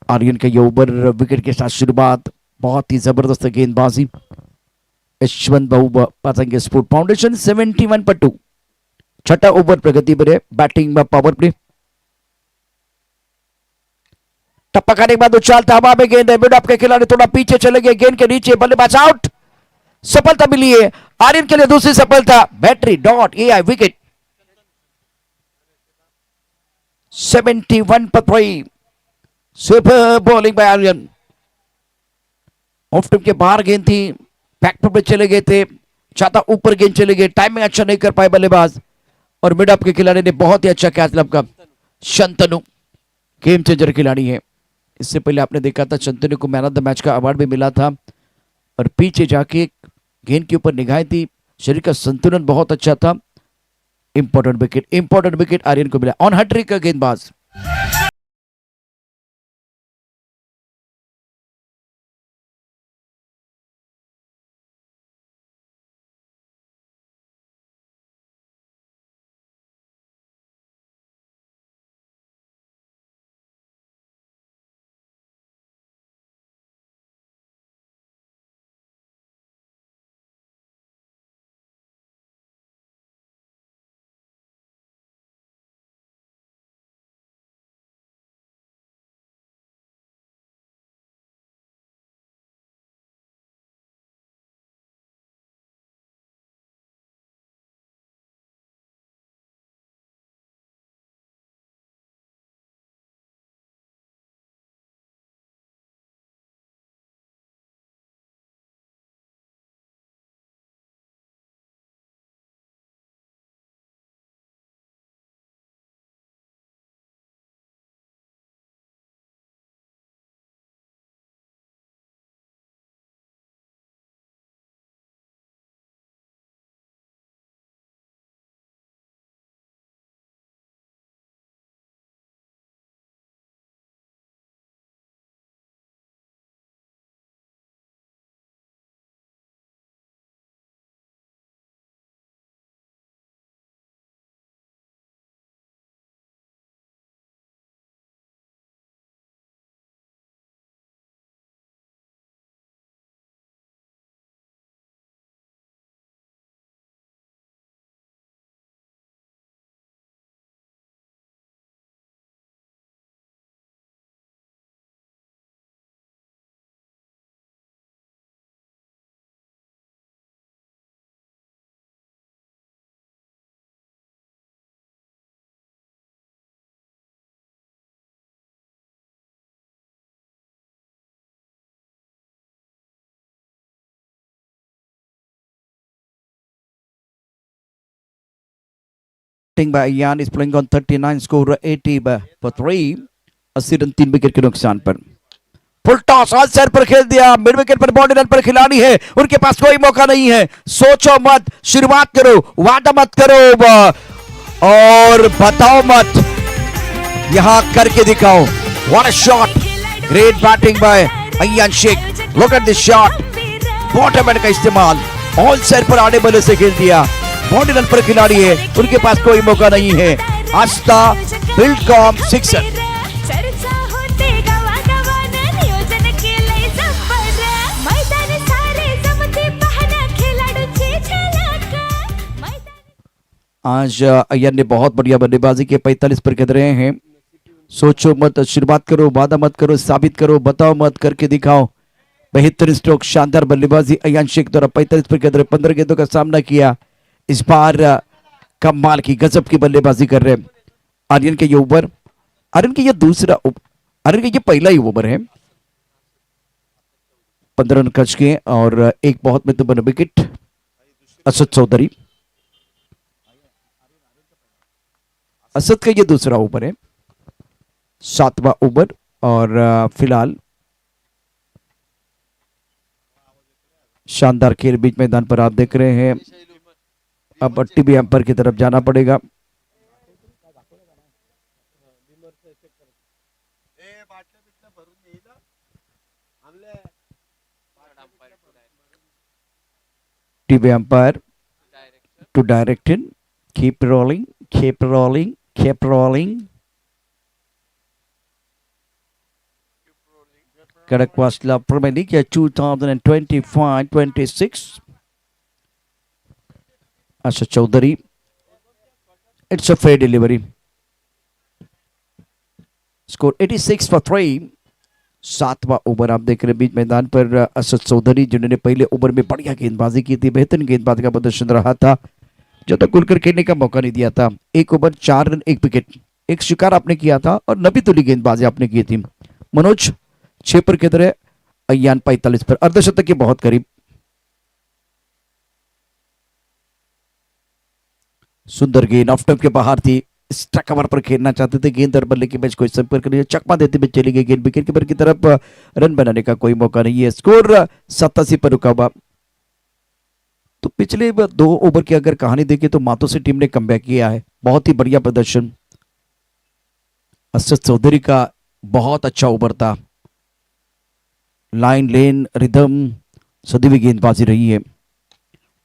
आर्यन का ये ओवर विकेट के साथ शुरुआत, बहुत ही जबरदस्त गेंदबाजी। यशवंत बाबू पासंगे स्पोर्ट फाउंडेशन 71 पर 2। छठा ओवर प्रगति पर है। बैटिंग में पावर प्ले, टप्पा खाने के बाद उछालता हवा में गेंद है। मिड ऑफ के खिलाड़ी थोड़ा पीछे चले गए, गेंद के नीचे, बल्लेबाज आउट। सफलता मिली है आर्यन के लिए, दूसरी सफलता। Battery dot A wicket. 71 for 3. Super bowling by Aryan. Off stump के बाहर गेंद थी, बैकफुट पे चले गए थे, ज्यादा ऊपर गेंद चले गए, टाइमिंग अच्छा नहीं कर पाए बल्लेबाज और मिड ऑफ के खिलाड़ी ने बहुत ही अच्छा कैच लपका. शंतनु गेम चेंजर खिलाड़ी है. इससे पहले आपने देखा था शंतनु को मैन ऑफ द मैच का अवार्ड भी मिला था और पीछे जाके गेंद के ऊपर निगाहें थी, शरीर का संतुलन बहुत अच्छा था. इंपॉर्टेंट विकेट आर्यन को मिला. ऑन हैट्रिक का गेंदबाज. by Ian is playing on 39, score 80 for 3. 80 run 3 wicket के नुकसान पर. फुल टॉस ऑल सर पर खेल दिया. मिड विकेट पर बॉडी रन पर खिलाड़ी है, उनके पास कोई मौका नहीं है. सोचो मत, शुरुआत करो, वादा मत करो और बताओ मत, यहां करके दिखाओ. What a shot, great batting by Ayyan Shaikh. Look at this shot, bottom end का इस्तेमाल, ऑल सर पर आने वाले से खेल दिया. बॉडी रन पर खिलाड़ी है, उनके पास कोई मौका नहीं है. आस्था बिल्डकॉम सिक्सर. आज अय्यर ने बहुत बढ़िया बल्लेबाजी के 45 पर खेल रहे हैं. सोचो मत, शुरुआत करो, वादा मत करो, साबित करो, बताओ मत, करके दिखाओ. बेहतरीन स्ट्रोक, शानदार बल्लेबाजी अय्यान शेख द्वारा 45 पर खेल रहे. 15 गेंदों का सामना किया. इस बार कमाल की, गजब की बल्लेबाजी कर रहे हैं. आर्यन के ये ओवर, आर्यन के ये आर्यन के ये पहला ही ओवर है. 15 रन खर्च किए और एक बहुत महत्वपूर्ण विकेट. असद चौधरी, असद का ये दूसरा ओवर है, 7वां ओवर और फिलहाल शानदार खेल बीच मैदान पर आप देख रहे हैं. अब टीवी एम्पायर की तरफ जाना पड़ेगा. TV umpire to direct in. Keep rolling, keep rolling, keep rolling. Correct was La Premier League 2025-26. Asad Chaudhary. It's a fair delivery. Score 86 for 3. 7वां over आप देख रहे हैं बीच मैदान पर. असद चौधरी जिन्होंने पहले ओवर में बढ़िया गेंदबाजी की थी, बेहतरीन गेंदबाजी का प्रदर्शन रहा था, जब तक खुलकर खेलने का मौका नहीं दिया था. 1 ओवर 4 रन 1 विकेट. एक शिकार आपने किया था और 90 तुली गेंदबाजी आपने की थी। मनोज 6 पर किधर है, अयान 45 पर, अर्धशतक के बहुत करीब। सुंदर गेंद ऑफ टर्फ के बाहर थी, स्ट्राइक कवर पर खेलना चाहते थे, गेंद और बल्ले के बीच कोई संपर्क नहीं, चकमा देते हुए चली गई गेंद विकेट कीपर की तरफ, रन बनाने का कोई मौका नहीं है, स्कोर 87 पर रुका हुआ। तो पिछले 2 ओवर की अगर कहानी देखें तो मातोश्री टीम ने कमबैक किया है, बहुत ही बढ़िया प्रदर्शन। असद चौधरी का बहुत अच्छा ओवर था, लाइन लेन रिदम सदी हुई गेंदबाजी रही है।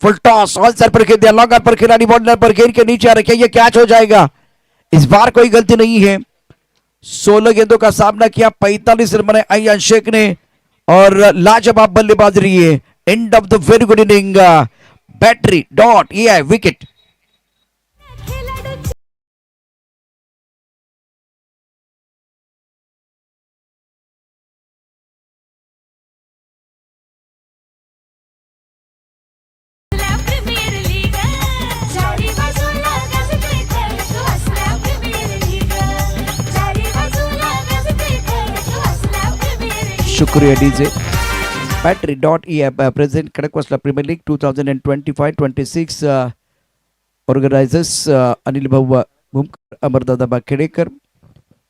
फुल टॉस ऑल सर पर खेल दिया, लॉन्गर पर खिलाड़ी बॉर्डर पर गेंद के नीचे आ रखे, ये कैच हो जाएगा। इस बार कोई गलती नहीं है, 16 गेंदों का सामना किया, 45 रन बनाए अयान शेख ने और लाजवाब बल्लेबाजी रही है। End of the very good inning, battery dot ये है विकेट। शुक्रिया DJ. Battery dot E app present Khadakwasla premier league 2025-26 organisers Anil Bhau Bhumkar, अमरदादा बाखेड़ेकर।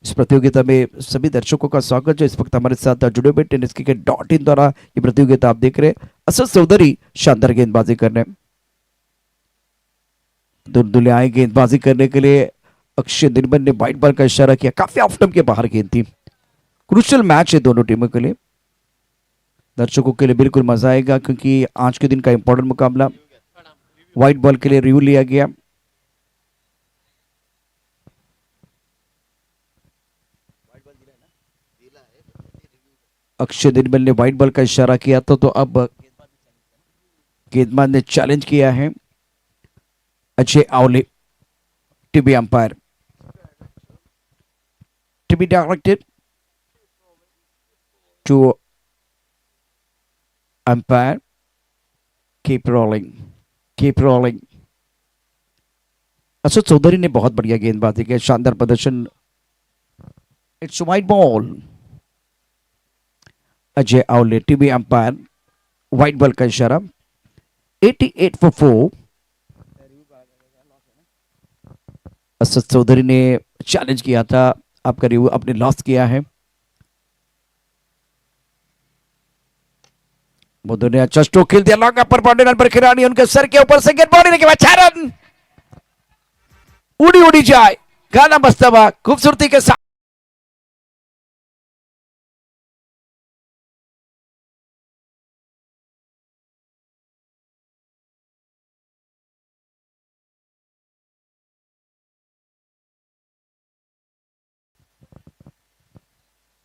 इस प्रतियोगिता में सभी दर्शकों का स्वागत जो इस वक्त हमारे साथ जुड़े हुए टेनिस क्रिकेट डॉट इन द्वारा ये प्रतियोगिता आप देख रहे हैं। असद चौधरी शानदार गेंदबाजी करने, दुलदुले आए गेंदबाजी करने के लिए। अक्षय निर्मल ने वाइट बॉल का इशारा किया, काफी ऑफ स्टंप के बाहर गेंद थी। क्रूशियल मैच है दोनों टीमों के लिए, दर्शकों के लिए बिल्कुल मजा आएगा क्योंकि आज के दिन का इंपॉर्टेंट मुकाबला। व्हाइट बॉल के लिए रिव्यू लिया गया, अक्षय निर्मल ने व्हाइट बॉल का इशारा किया था, तो अब गेंदबाज ने चैलेंज किया है। Ajay Awale TV umpire, TV directed to umpire, keep rolling keep rolling. Asad Chaudhary ने बहुत बढ़िया गेंदबाजी किया, शानदार प्रदर्शन। It's white ball, Ajay Awale TV umpire, white ball का इशारा। 88 for 4। असद चौधरी ने चैलेंज किया था, आपका रिव्यू आपने लॉस किया है। बुद्धू ने अच्छा स्ट्रोक खेल दिया, लॉन्ग अपर बाउंड्री पर खिलाड़ी उनके सर के ऊपर से गेंद बाउंड्री के बाद 6 रन, उड़ी उड़ी जाए, गाना बजता हुआ खूबसूरती के साथ।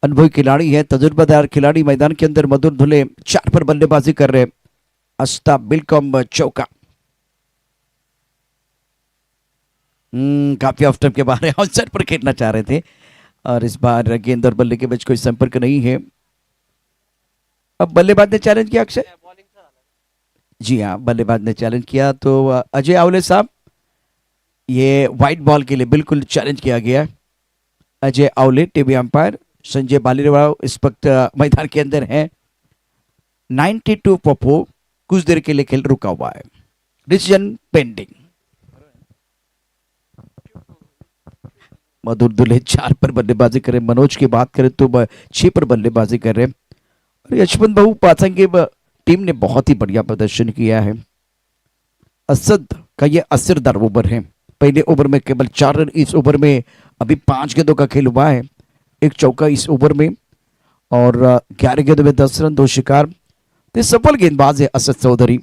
अनुभवी खिलाड़ी है, तजुर्बादार खिलाड़ी, मैदान के अंदर मधुर धुले 4 पर बल्लेबाजी कर रहे। अस्ता बिल्कम चौका, काफी ऑफ स्टंप के बाहर आउटसाइड पर खेलना चाह रहे थे और इस बार गेंद और बल्ले के बीच कोई संपर्क नहीं है। अब बल्लेबाज ने चैलेंज किया, अक्षय जी हाँ बल्लेबाज ने चैलेंज किया, तो अजय आवले साहब ये व्हाइट बॉल के लिए बिल्कुल चैलेंज किया गया। अजय आवले टीवी अंपायर, संजय बालीराव इस वक्त मैदान के अंदर है। 92 for 4, कुछ देर के लिए खेल रुका हुआ है, डिसीजन पेंडिंग। मधुर दुल्हे 4 पर बल्लेबाजी करें, मनोज की बात करें तो 6 पर बल्लेबाजी कर रहे हैं। और यशवंत भाऊ पाचंगे टीम ने बहुत ही बढ़िया प्रदर्शन किया है। असद का ये असरदार ओवर है, पहले ओवर में केवल 4 रन, इस ओवर में अभी 5 गेंदों का खेल हुआ है, एक चौका इस ओवर में और 11 गेंदों में 10 रन, 2 शिकार। तो सफल गेंदबाज है असद चौधरी।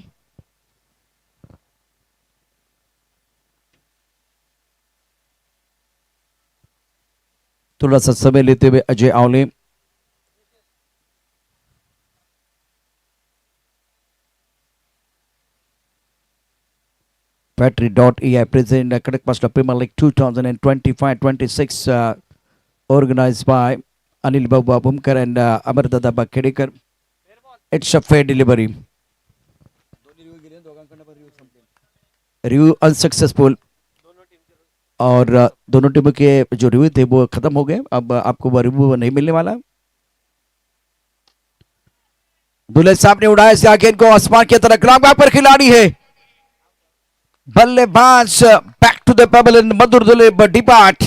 थोड़ा सा समय लेते हुए Ajay Awale, battery dot E present Khadakwasla premier league 2025-26 organized by Anil Babu Bhumkar and Amardada Bakhedekar. It's a fair delivery. Review unsuccessful. और दोनों टीमों के जो रिव्यू थे वो खत्म हो गए। अब आपको वो रिव्यू नहीं मिलने वाला। दुल्हे साहब ने उड़ाया इस गेंद को आसमान की तरफ। ग्राउंड पर खिलाड़ी है बल्लेबाज बैक टू द पेबल मधुर दुल्हे depart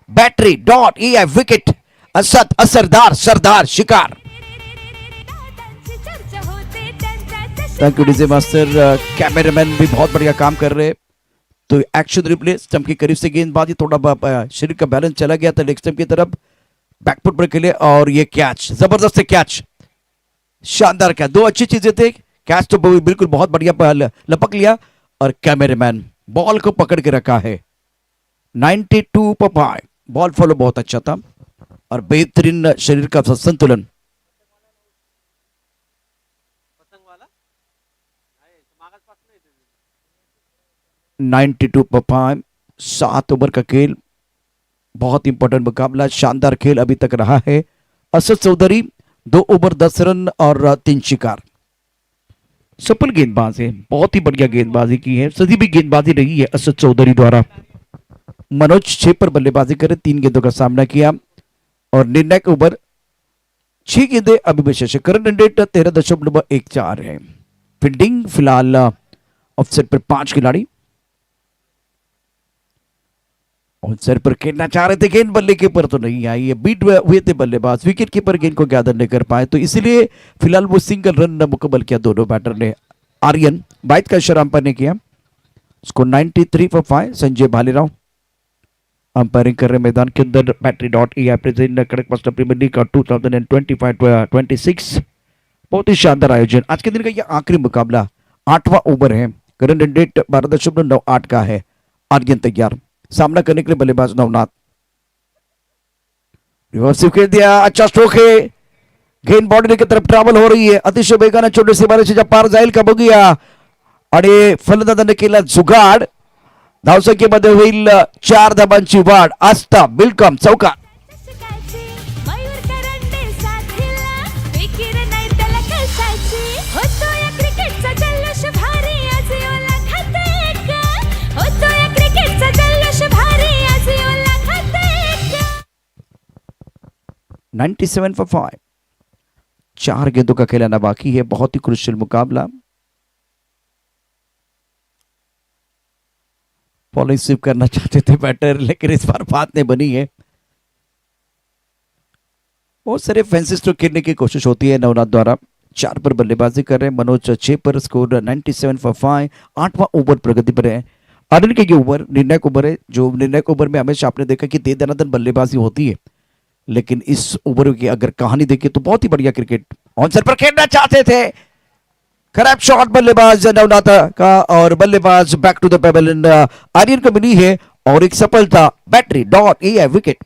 battery dot E wicket Asad असरदार सरदार शिकार। Thank you DJ master. Cameraman भी बहुत बढ़िया काम कर रहे हैं। तो एक्शन रिप्ले स्टंप के करीब से गेंदबाजी थोड़ा शरीर का बैलेंस चला गया था लेग स्टंप की तरफ बैकफुट पर खेले और ये कैच जबरदस्त कैच शानदार कैच। दो अच्छी चीजें थे। कैच तो बिल्कुल बहुत बढ़िया लपक लिया और कैमरामैन बॉल को पकड़ के रखा है। 92 पर 5 बॉल फॉलो बहुत अच्छा था और बेहतरीन शरीर का संतुलन। 92 पर 5 7 ओवर का खेल बहुत इंपॉर्टेंट मुकाबला शानदार खेल अभी तक रहा है। असद चौधरी 2 ओवर 10 रन और 3 शिकार। सफल गेंदबाज है बहुत ही बढ़िया गेंदबाजी की है सदी भी गेंदबाजी रही है असद चौधरी द्वारा। मनोज 6 पर बल्लेबाजी करे 3 गेंदों का सामना किया और निर्णायक ओवर 6 गेंदें अभी विशेष करंट रन रेट 13.14 है। फील्डिंग फिलहाल ऑफसेट पर 5 खिलाड़ी और सर पर खेलना चाह रहे थे गेंद बल्ले के पर तो नहीं आई है। बीट हुए थे बल्लेबाज विकेट कीपर गेंद को गैदर नहीं कर पाए तो इसलिए फिलहाल वो सिंगल रन मुकम्मल किया दोनों बैटर ने। आर्यन 22 का इशारा अंपायर ने किया। Score 93 for 5। Sanjay Bhalerao umpiring कर रहे मैदान के अंदर। Battery dot E present Khadakwasla premier league का 2025-26 बहुत ही शानदार आयोजन। आज के दिन का यह आखिरी मुकाबला 8वां ओवर है। करंट रन रेट 12.98 का है। आर्यन तैयार सामना करने के लिए बल्लेबाज नवनाथ रिवर्सिव खेल दिया। अच्छा स्ट्रोक है गेंद बॉडी की तरफ ट्रॅव्हल हो रही है अतिशय वेगाने छोटेसे बारीच्या पार जाईल का बघूया आणि फलंदाजाने केला जुगाड। धावसंख्येमध्ये होईल 4 धाबांची वाढ। आस्था बिलकम चौकार। नाइन्टी सेवन फॉर 5 4 गेंदों का खेलना बाकी है। बहुत ही क्रुशियल मुकाबला। बॉलिंग स्वीप करना चाहते थे बैटर लेकिन इस बार बात नहीं बनी है। बहुत सारे फेंसिस तो खेलने की कोशिश होती है नवनाथ द्वारा। 4 पर बल्लेबाजी कर रहे हैं मनोज 6 पर। Score 97 for 5। 8वां ओवर प्रगति पर है। अर्जुन के ये ओवर निर्णायक ओवर है। जो निर्णायक ओवर में हमेशा आपने देखा कि दे दनादन बल्लेबाजी होती है लेकिन इस ओवर की अगर कहानी देखिए तो बहुत ही बढ़िया क्रिकेट। ऑनसर पर खेलना चाहते थे खराब शॉट बल्लेबाज नवनाथ का और बल्लेबाज back to the pebble Aryan को मिली है और एक सफलता battery dot E wicket.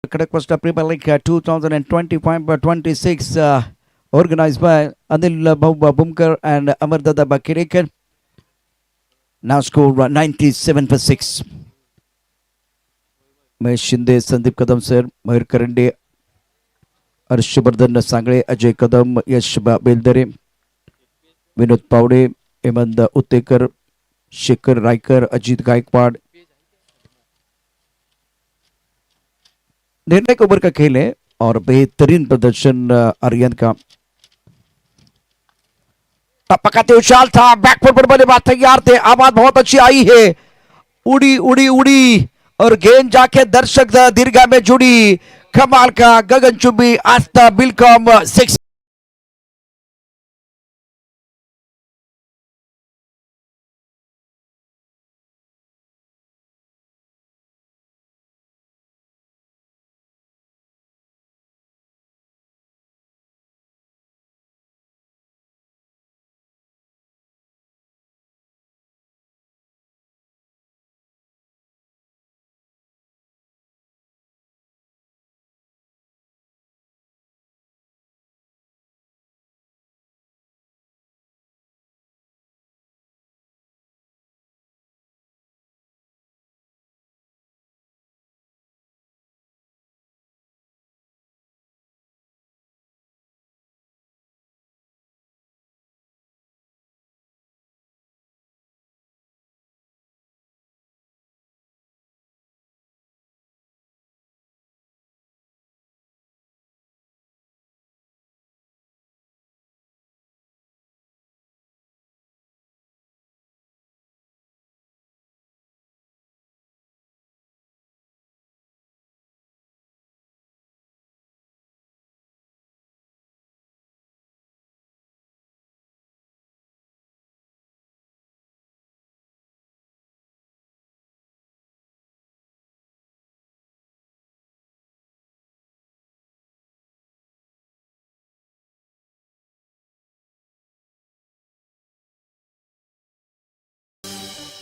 Kadakwasta Premier League 2025-26 organized by Anil Bumkar and Amardada Bakirekar. Now score 97 for 6. Mahesh Shinde Sandeep Kadam sir Mayur Karande Harshvardhan Sangle Ajay Kadam Yash Beldare Vinod Pawade Hemant Uttekar Shekhar Raikar Ajit Gaikwad. निर्णायक ओवर का खेल है और बेहतरीन प्रदर्शन आर्यन का। टपकाते उछाल था बैकफुट पर बल्लेबाज तैयार थे। आवाज बहुत अच्छी आई है उड़ी उड़ी उड़ी और गेंद जाके दर्शक दीर्घा में जुड़ी। कमाल का गगनचुंबी आस्था बिलकॉम 6।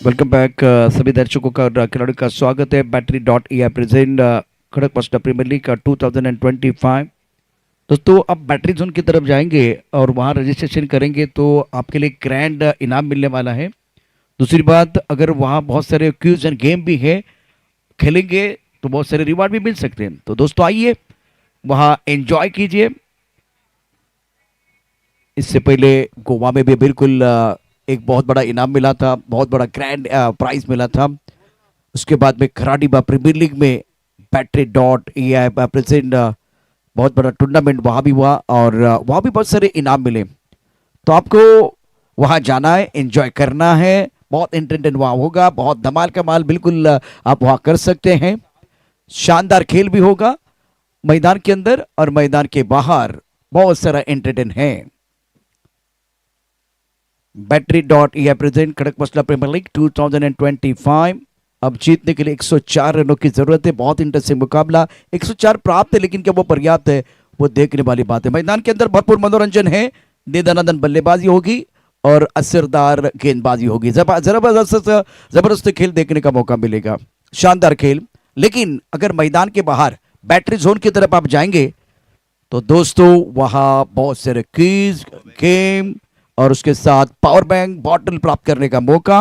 वेलकम बैक सभी दर्शकों का और खिलाड़ियों का स्वागत है battery dot E present Kharagpur premier league का 2025। दोस्तों अब बैटरी जोन की तरफ जाएंगे और वहाँ रजिस्ट्रेशन करेंगे तो आपके लिए ग्रैंड इनाम मिलने वाला है। दूसरी बात, अगर वहाँ बहुत सारे क्यूज एंड गेम भी है, खेलेंगे तो बहुत सारे रिवार्ड भी मिल सकते हैं। तो दोस्तों आइए वहाँ एंजॉय कीजिए। इससे पहले गोवा में भी बिल्कुल एक बहुत बड़ा इनाम मिला था, बहुत बड़ा ग्रैंड प्राइज मिला था। उसके बाद में खराडीबा प्रीमियर लीग में बैटरी डॉट ई प्रेजेंट बहुत बड़ा टूर्नामेंट वहाँ भी हुआ और वहाँ भी बहुत सारे इनाम मिले। तो आपको वहाँ जाना है, एंजॉय करना है, बहुत एंटरटेन वहाँ होगा, बहुत धमाल का माल बिल्कुल आप वहाँ कर सकते हैं। शानदार खेल भी होगा मैदान के अंदर और मैदान के बाहर, बहुत सारा एंटरटेन है। Battery dot E present Kharagpur premier league 2025। अब जीतने के लिए 104 रनों की जरूरत है। बहुत इंटरेस्टिंग मुकाबला, 104 प्राप्त है लेकिन क्या वो पर्याप्त है, वो देखने वाली बात है। मैदान के अंदर भरपूर मनोरंजन है, निदानंदन बल्लेबाजी होगी और असरदार गेंदबाजी होगी। जबरदस्त खेल देखने का मौका मिलेगा, शानदार खेल। लेकिन अगर मैदान के बाहर बैटरी जोन की तरफ आप जाएंगे तो दोस्तों वहां बहुत सारे क्विज गेम और उसके साथ पावर बैंक बॉटल प्राप्त करने का मौका।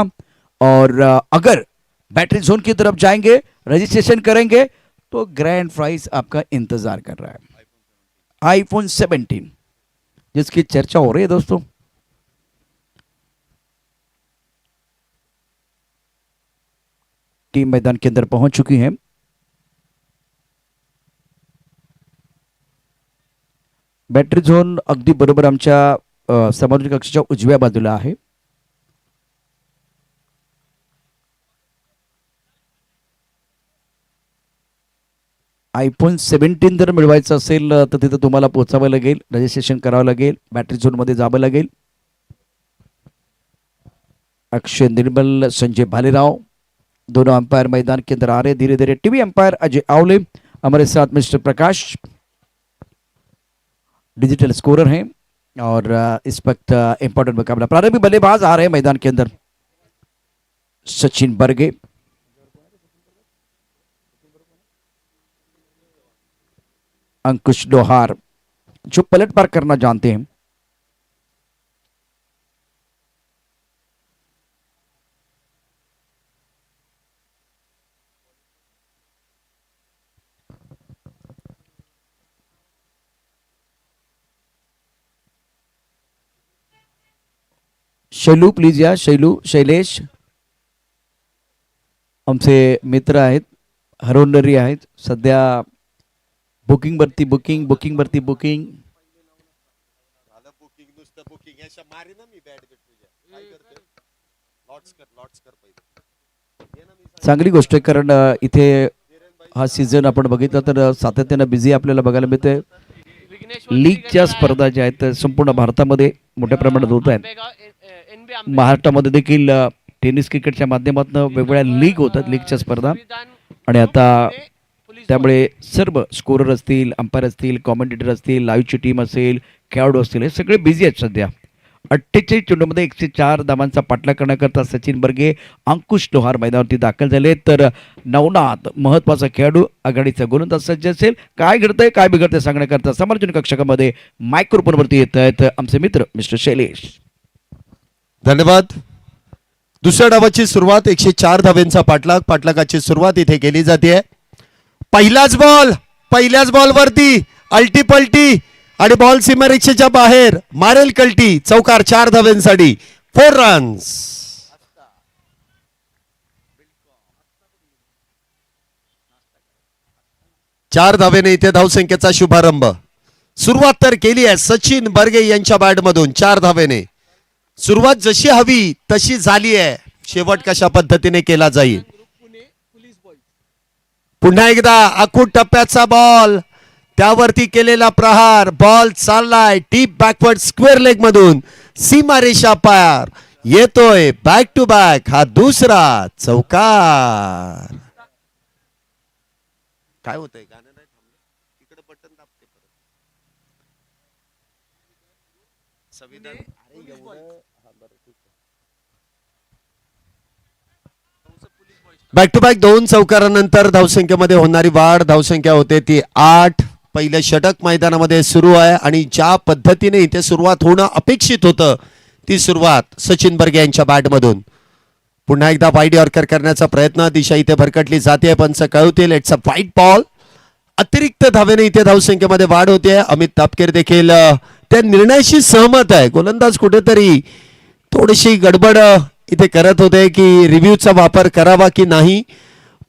और अगर बैटरी जोन की तरफ जाएंगे, रजिस्ट्रेशन करेंगे तो ग्रैंड प्राइज आपका इंतजार कर रहा है, आईफोन 17 जिसकी चर्चा हो रही है। दोस्तों टीम मैदान के अंदर पहुंच चुकी है। बॅटरी झोन अगदी बरोबर आमच्या समालोचन कक्षाच्या उजव्या बाजूला आहे। आयफोन 17 जर मिळवायचं असेल तर तिथे तुम्हाला पोहोचावं लागेल, रजिस्ट्रेशन करावं लागेल, बॅटरी झोन मध्ये जावं लागेल। अक्षय निर्मल, संजय भालेराव दोनों अंपायर मैदान के अंदर आ रहे धीरे धीरे। टीवी अंपायर अजय आवले, हमारे साथ मिस्टर प्रकाश डिजिटल स्कोरर हैं। और इस वक्त इंपॉर्टेंट मुकाबला, प्रारंभी बल्लेबाज आ रहे हैं मैदान के अंदर, सचिन बर्गे, अंकुश लोहार जो पलट पार करना जानते हैं। शैलू प्लीज या, शैलू शैलेश आमचे मित्र आहेत, हरवणारी आहेत सध्या बुकिंग वरती बुकिंग, बुकिंग वरती बुकिंग। चांगली गोष्ट आहे, कारण इथे हा सीझन आपण बघितलं तर सातत्यानं बिझी आपल्याला बघायला मिळते। लीगच्या स्पर्धा ज्या आहेत संपूर्ण भारतामध्ये मोठ्या प्रमाणात होत आहेत। महाराष्ट्रामध्ये देखील टेनिस क्रिकेटच्या माध्यमातून वेगवेगळ्या लीग होतात, लीगच्या स्पर्धा। आणि आता त्यामुळे सर्व स्कोरर असतील, अंपायर असतील, कॉमेंटेटर असतील, लाईव्हची टीम असेल, खेळाडू असतील, हे सगळे बिझी आहेत सध्या। 48 चेंडूमध्ये 104 धावांचा पाठलाग करण्याकरता सचिन बर्गे, अंकुश लोहार मैदानावरती दाखल झाले। तर नवनाथ महत्वाचा खेळाडू, आघाडीचा गोलंदाज सज्ज असेल। काय घडतंय काय बिघडतंय सांगण्याकरता समालोचन कक्षामध्ये मायक्रोफोनवरती येत आहेत आमचे मित्र मिस्टर शैलेश। धन्यवाद। दुसऱ्या डावाची सुरुवात, 104 धावेंचा पाठलाग, पाठलागाची सुरुवात इथे केली जाते। पहिल्याच बॉल वरती अल्टी पलटी आणि बॉल सीमारेषेच्या बाहेर मारेल कल्टी, चौकार 4 धावेंसाठी, 4 रन्स। 4 धावेने इथे धावसंख्येचा शुभारंभ। सुरुवात तर केली आहे सचिन बर्गे यांच्या बॅट मधून 4 धावेने। सुरुवात जशी हवी तशी झाली आहे, शेवट कशा पद्धतीने केला जाईल। पुन्हा एकदा आखूड टप्प्याचा बॉल, त्यावरती केलेला प्रहार, बॉल चाललाय डीप बॅकवर्ड स्क्वेअर लेग मधून, सीमारेषा पार येतोय, बॅक टू बॅक हा दुसरा चौकार। काय होतंय, गाणं नाही थांबलं, इकडे बटन दाबते परत संविधान। बॅक टू बॅक 2 चौकारानंतर धावसंख्येमध्ये होणारी वाढ. धावसंख्या होते ती 8. पहिलं षटक मैदानामध्ये सुरू आहे आणि ज्या पद्धतीने इथे सुरुवात होणं अपेक्षित होतं ती सुरुवात सचिन बर्गे यांच्या बॅटमधून. पुन्हा एकदा वाईड यॉर्कर करण्याचा प्रयत्न. दिशा इथे भरकटली जाते. पंच कळवतील इट्स अ वाईड बॉल. अतिरिक्त धावेने इथे धावसंख्येमध्ये वाढ होते. अमित तापकीर देखील त्या निर्णयाशी सहमत आहे. गोलंदाज कुठेतरी थोडीशी गडबड इथे करत होते की रिव्ह्यूचा वापर करावा की नाही,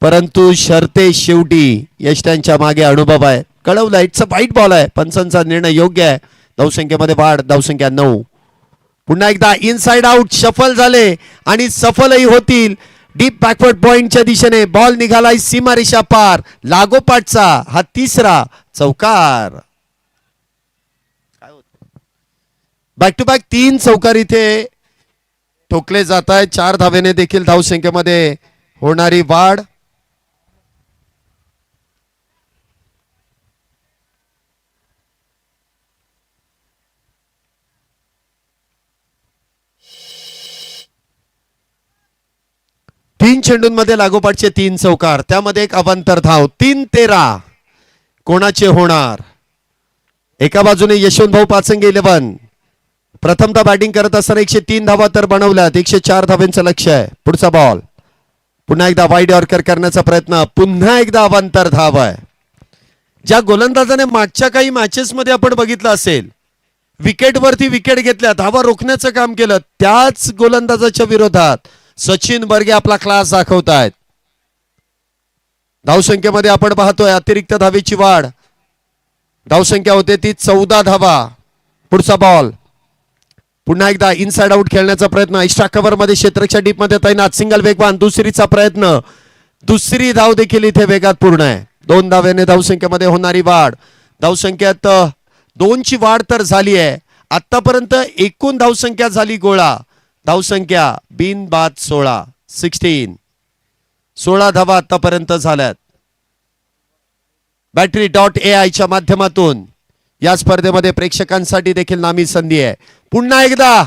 परंतु शर्ते शेवटी यष्टांच्या मागे अनुभव आहे. कळवलं इट्स अ वाईड बॉल आहे. पंचांचा निर्णय योग्य आहे. धावसंख्येमध्ये वाढ. धावसंख्या 9. पुन्हा एकदा इनसाइड आउट शफल झाले आणि सफलही होतील. डीप बॅकवर्ड पॉइंटच्या दिशेने बॉल निघालाय सीमारेषा पार. लागोपाठचा हा 3रा चौकार. बॅक टू बॅक 3 चौकार इथे ठोकले जात आहेत. 4 धावेने देखील धावसंख्येमध्ये होणारी वाढ. तीन चेंडूंमध्ये लागोपाठचे 3 चौकार. त्यामध्ये एक अवांतर धाव. 3-13 कोणाचे होणार? एका बाजूने यशवंत भाऊ पाचंगे 11 प्रथमतः बॅटिंग करत असताना 103 धावा तर बनवल्यात. 104 धावांचं लक्ष आहे. पुढचा बॉल. पुन्हा एकदा वाईड यॉर्कर करण्याचा प्रयत्न. पुन्हा एकदा अवांतर धाव आहे. ज्या गोलंदाजाने मागच्या काही मॅचेस मध्ये आपण बघितलं असेल, विकेटवरती विकेट घेतल्या, धावा रोखण्याचं काम केलं, त्याच गोलंदाजाच्या विरोधात सचिन बर्गे आपला क्लास दाखवतायत. धावसंख्येमध्ये आपण पाहतोय अतिरिक्त धावेची वाढ. धावसंख्या होते ती 14 धावा. पुढचा बॉल. पुन्हा एकदा इनसाइड आउट खेळण्याचा प्रयत्न. एक्स्ट्रा कव्हर मध्ये क्षेत्रच्या डीप मध्ये तैनात. सिंगल वेगवान. दुसरीचा प्रयत्न. दुसरी धाव देखील इथे वेगात पूर्ण आहे. 2 धावेने धावसंख्येमध्ये होणारी वाढ. धावसंख्येत 2ची वाढ तर झाली आहे. आतापर्यंत एकूण धावसंख्या झाली गोळा. धावसंख्या बिनबाद 16. 16 धावा आतापर्यंत झाल्यात. Battery.ai च्या माध्यमातून या स्पर्धेमध्ये प्रेक्षकांसाठी देखील नामी संधी आहे. पुन्हा एकदा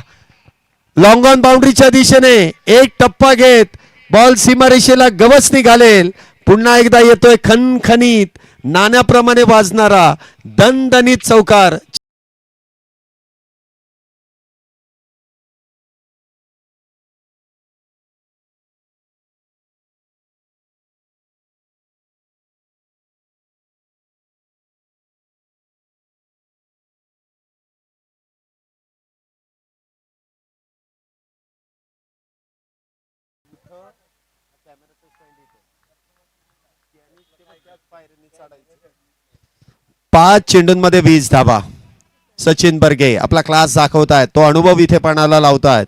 लॉंग ऑन बाउंड्रीच्या दिशेने एक टप्पा घेत बॉल सीमारेषेला गवस निघालेल. पुन्हा एकदा येतोय खणखणीत नाण्याप्रमाणे वाजणारा दणदणीत चौकार. पाच चेंडूंमध्ये 20 धावा. सचिन बर्गे आपला क्लास दाखवतायत. तो अनुभव इथे पणाला लावतायत.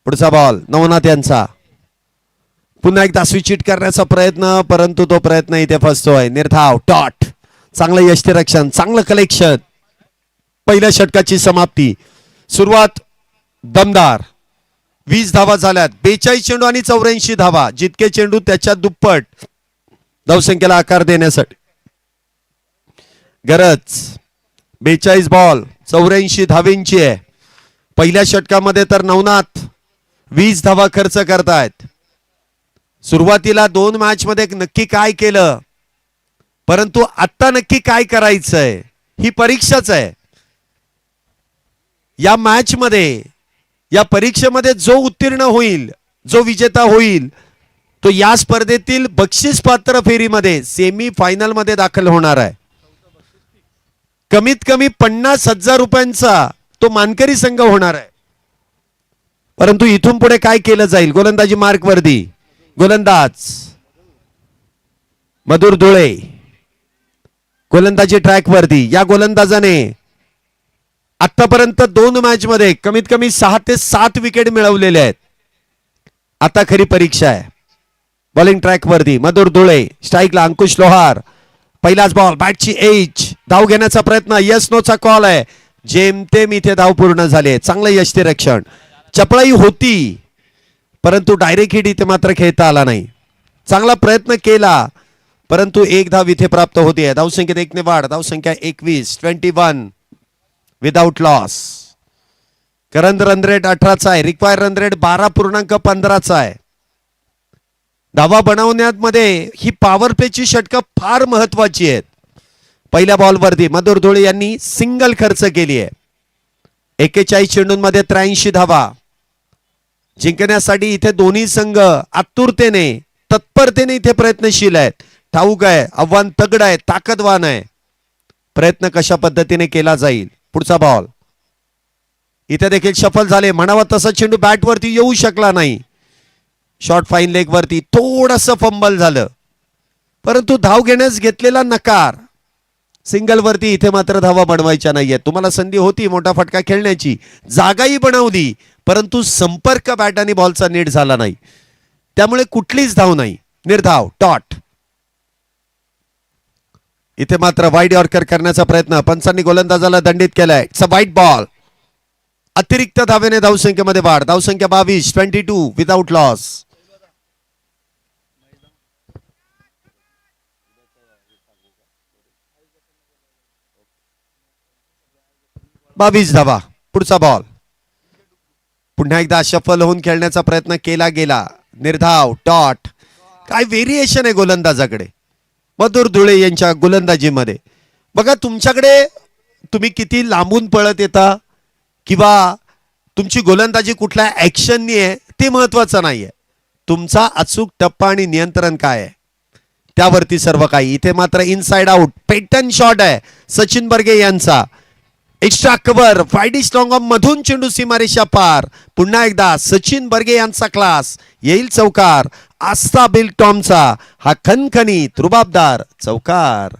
पुढचा बॉल नवनाथ यांचा. पुन्हा एकदा स्विच हिट करण्याचा प्रयत्न, परंतु तो प्रयत्न इथे फसतोय. निर्धाव. डॉट. चांगलं यष्टिरक्षण. चांगलं कलेक्शन. पहिल्या षटकाची समाप्ती. सुरुवात दमदार. 20 धावा झाल्यात. 42 चेंडू आणि 84 धावा. जितके चेंडू त्याच्या दुप्पट धावसंख्येला आकार देण्यासाठी गरज. 42 बॉल 84 धावेंची आहे. पहिल्या षटकामध्ये तर नवनाथ 20 धावा खर्च करतायत. सुरुवातीला 2 मॅच मध्ये नक्की काय केलं, परंतु आता नक्की काय करायचंय ही परीक्षाच आहे. या मॅच मध्ये, या परीक्षेमध्ये जो उत्तीर्ण होईल, जो विजेता होईल, तो या स्पर्धेतील बक्षीस पात्र फेरीमध्ये सेमी फायनल मध्ये दाखल होणार आहे. कमीत कमी 50,000 रुपयांचा तो मानकरी संघ होणार आहे. परंतु इथून पुढे काय केलं जाईल? गोलंदाजी मार्क वर्दी. गोलंदाज मधुर धुळे. गोलंदाजी ट्रॅक वरती. या गोलंदाजाने आतापर्यंत 2 मॅच मध्ये कमीत कमी 6 ते 7 विकेट मिळवलेले आहेत. आता खरी परीक्षा आहे. बॉलिंग ट्रॅक वरती मधुर धुळे. स्ट्राईकला अंकुश लोहार. पहिलाच बॉल. बॅटची एज. धाव घेण्याचा प्रयत्न. यस नोचा कॉल आहे. जेमतेम इथे धाव पूर्ण झाले. चांगलं यष्टिरक्षण. चपळाई होती, परंतु डायरेक्ट हिट इथे मात्र खेळता आला नाही. चांगला प्रयत्न केला, परंतु एक धाव इथे प्राप्त होते. धावसंख्येत 1 ने वाढ. धावसंख्या 21 without loss. Current run rate 18चा आहे. रिक्वायर रन रेट 12.15चा आहे. धावा बनवण्यामध्ये ही पॉवर प्लेची षटकं फार महत्वाची आहेत. पहिल्या बॉलवरती मधुर धुळे यांनी सिंगल खर्च केली आहे. 41 चेंडूंमध्ये 83 धावा जिंकण्यासाठी इथे दोन्ही संघ आतुरतेने तत्परतेने इथे प्रयत्नशील आहेत. ठाऊक आहे आव्हान तगड आहे, ताकदवान आहे. प्रयत्न कशा पद्धतीने केला जाईल. पुढचा बॉल इथे देखील सफल झाले. म्हणावा तसा चेंडू बॅटवरती येऊ शकला नाही. शॉर्ट फाईन लेग वरती थोडस फंबल झालं, परंतु धाव घेण्यास घेतलेला नकार. सिंगल वरती इथे मात्र धावा बनवायच्या नाहीये. तुम्हाला संधी होती मोठा फटका खेळण्याची, जागाही बनवली, परंतु संपर्क बॅट आणि बॉलचा नीट झाला नाही, त्यामुळे कुठलीच धाव नाही. निर्धाव डॉट. इथे मात्र वाईड यॉर्कर करण्याचा प्रयत्न, पंचांनी गोलंदाजाला दंडित केलाय. It's a wide ball. अतिरिक्त धावेने धावसंख्येमध्ये वाढ. धावसंख्या 22, 22 विदाउट लॉस. 22 धावा. पुढचा बॉल पुन्हा एकदा शफल होऊन खेळण्याचा प्रयत्न केला गेला. निर्धाव डॉट. काय व्हेरिएशन आहे गोलंदाजाकडे, मधुर धुळे यांच्या गोलंदाजीमध्ये. बघा तुमच्याकडे तुम्ही किती लांबून पळत येता किंवा तुमची गोलंदाजी कुठल्या ऍक्शननी आहे ते महत्वाचं नाहीये. तुमचा अचूक टप्पा आणि नियंत्रण काय आहे त्यावरती सर्व काही. इथे मात्र इनसाइड आउट पेटन शॉट आहे सचिन बर्गे यांचा. Extra cover wide strong of मधून चेंडू सीमारेषा पार. पुन्हा एकदा सचिन बर्गे यांचा क्लास. येईल चौकार. आस्था बिल टॉमचा हा खणखणीत रुबाबदार चौकार.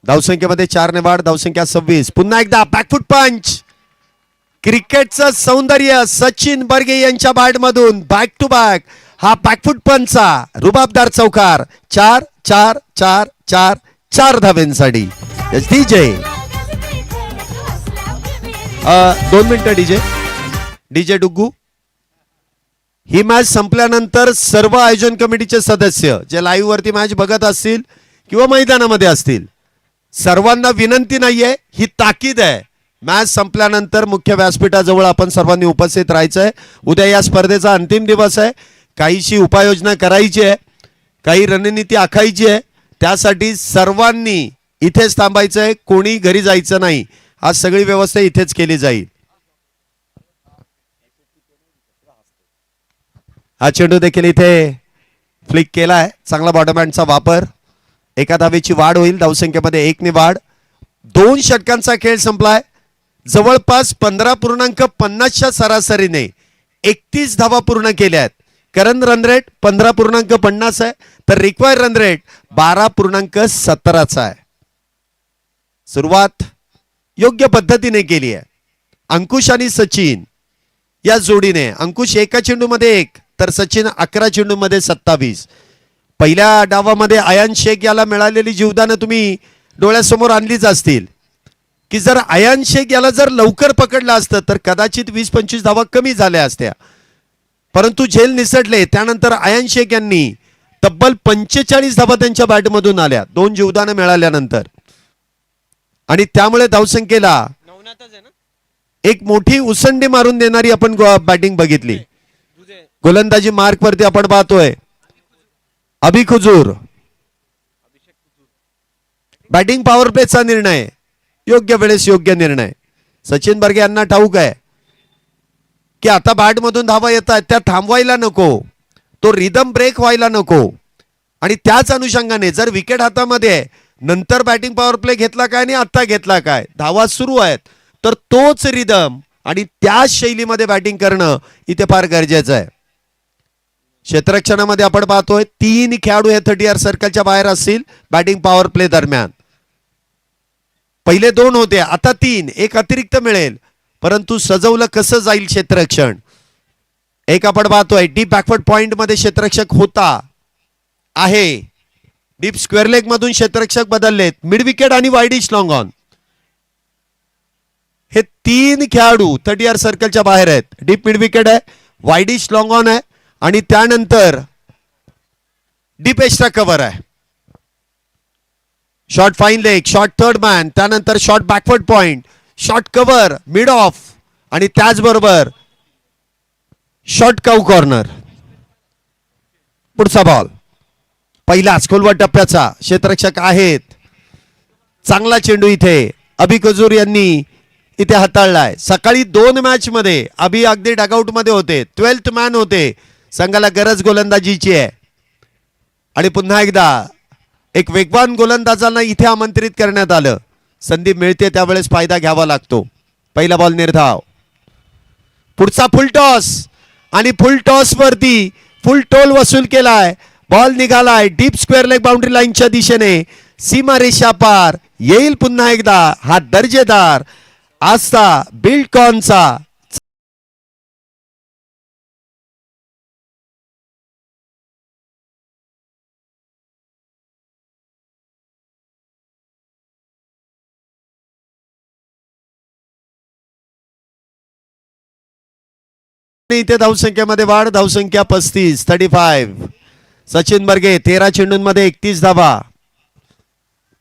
धावसंख्येमध्ये 4 ने वाढ. धावसंख्या 26. पुन्हा एकदा बॅकफुट पंच. क्रिकेटचं सौंदर्य सचिन बर्गे यांच्या बॅटमधून बॅक टू बॅक हा बॅकफुट पंचचा रुबाबदार चौकार. 4 4 4 4 4 धाव्यांसाठी. डीजे 2 मिनिटं. डीजे डुग्गू. ही मॅच संपल्यानंतर सर्व आयोजन कमिटीचे सदस्य जे लाईव्ह वरती मॅच बघत असतील किंवा मैदानामध्ये असतील सर्वांना विनंती नाहीये, ही ताकीद आहे. मॅच संपल्यानंतर मुख्य व्यासपीठाजवळ आपण सर्वांनी उपस्थित राहायचंय. उद्या या स्पर्धेचा अंतिम दिवस आहे. काहीशी उपाययोजना करायची आहे, काही रणनीती आखायची आहे. त्यासाठी सर्वांनी इथेच थांबायचंय, कोणी घरी जायचं नाही. आज सगळी व्यवस्था इथेच केली जाईल. हा चेंडू देखील इथे फ्लिक केलाय. चांगला बॉटम हँडचा वापर. एका धावेची वाढ होईल. धावसंख्येमध्ये 1 ने वाढ. 2 षटकांचा खेळ संपलाय. जवळपास 15.50च्या सरासरीने 31 धावा पूर्ण केल्या आहेत. करंट रन रेट 15.50 आहे, तर रिक्वायर्ड रन रेट 12.17चा आहे. सुरुवात योग्य पद्धतीने केली आहे अंकुश आणि सचिन या जोडीने. अंकुश एका चेंडूमध्ये 1 तर सचिन 11 चेंडूमध्ये 27. पहिल्या डावामध्ये अयान शेख याला मिळालेली जीवदानं तुम्ही डोळ्यासमोर आणलीच असतील की जर अयान शेख याला जर लवकर पकडलं असतं तर कदाचित 20-25 धावा कमी झाल्या असत्या, परंतु झेल निसटले. त्यानंतर अयान शेख यांनी तब्बल 45 धावा त्यांच्या बॅटमधून आल्या 2 जीवदानं मिळाल्यानंतर, आणि त्यामुळे धावसंख्येला एक मोठी उसंडी मारून देणारी आपण बॅटिंग बघितली. गोलंदाजी मार्क वरती आपण पाहतोय अभिक हुजूर. बॅटिंग पॉवर प्लेचा निर्णय योग्य वेळेस योग्य निर्णय. सचिन बर्गे यांना ठाऊक आहे की आता बॅट मधून धावा येतात त्या थांबवायला नको, तो रिदम ब्रेक व्हायला नको. आणि त्याच अनुषंगाने जर विकेट हातामध्ये नंतर बॅटिंग पॉवर प्ले घेतला काय आणि आता घेतला काय, धावा सुरू आहेत, तर तोच रिदम आणि त्याच शैलीमध्ये बॅटिंग करणं इथे फार गरजेचं आहे. क्षेत्ररक्षणामध्ये आपण पाहतोय 3 खेळाडू हे 30 सर्कलच्या बाहेर असतील बॅटिंग पॉवर प्ले दरम्यान. पहिले 2 होते, आता 3, एक अतिरिक्त मिळेल. परंतु सजवलं कसं जाईल क्षेत्ररक्षण. एक आपण पाहतोय डीप बॅकवर्ड पॉइंट मध्ये क्षेत्ररक्षक होता आहे. डीप स्क्वेअर लेग मधून क्षेत्ररक्षक बदललेत. मिड विकेट आणि वाईड लॉंग ऑन. हे 3 खेळाडू 30 यार्ड सर्कलच्या बाहेर आहेत. डीप मिड विकेट आहे, वाईडिश लॉंग ऑन आहे आणि त्यानंतर डीप एक्स्ट्रा कव्हर आहे. Short fine leg, short third man, त्यानंतर short backward point, short cover, mid off आणि त्याचबरोबर शॉर्ट काऊ कॉर्नर. पुढचा बॉल पहिलाच खोलवर टप्प्याचा, क्षेत्ररक्षक आहेत. चांगला चेंडू इथे अभि कजूर यांनी इथे हाताळलाय. सकाळी 2 मॅच मध्ये अभि अगदी डगआउट मध्ये होते, 12th मॅन होते. संघाला गरज गोलंदाजीची आहे आणि पुन्हा एकदा एक वेगवान गोलंदाजांना इथे आमंत्रित करण्यात आलं. संधी मिळते त्यावेळेस फायदा घ्यावा लागतो. पहिला बॉल निर्धाव, पुढचा फुल टॉस आणि फुल टॉस वरती फुल टोल वसूल केलाय. बॉल निघालाय डीप स्क्वेअर लेग बाउंड्री लाईनच्या दिशेने, सीमारेषा पार. येईल पुन्हा एकदा हा दर्जेदार आस्था बिल्डकॉनचा इथे धावसंख्येमध्ये वाढ. धावसंख्या 35. सचिन बर्गे 13 चेंडूंमध्ये 31 धावा,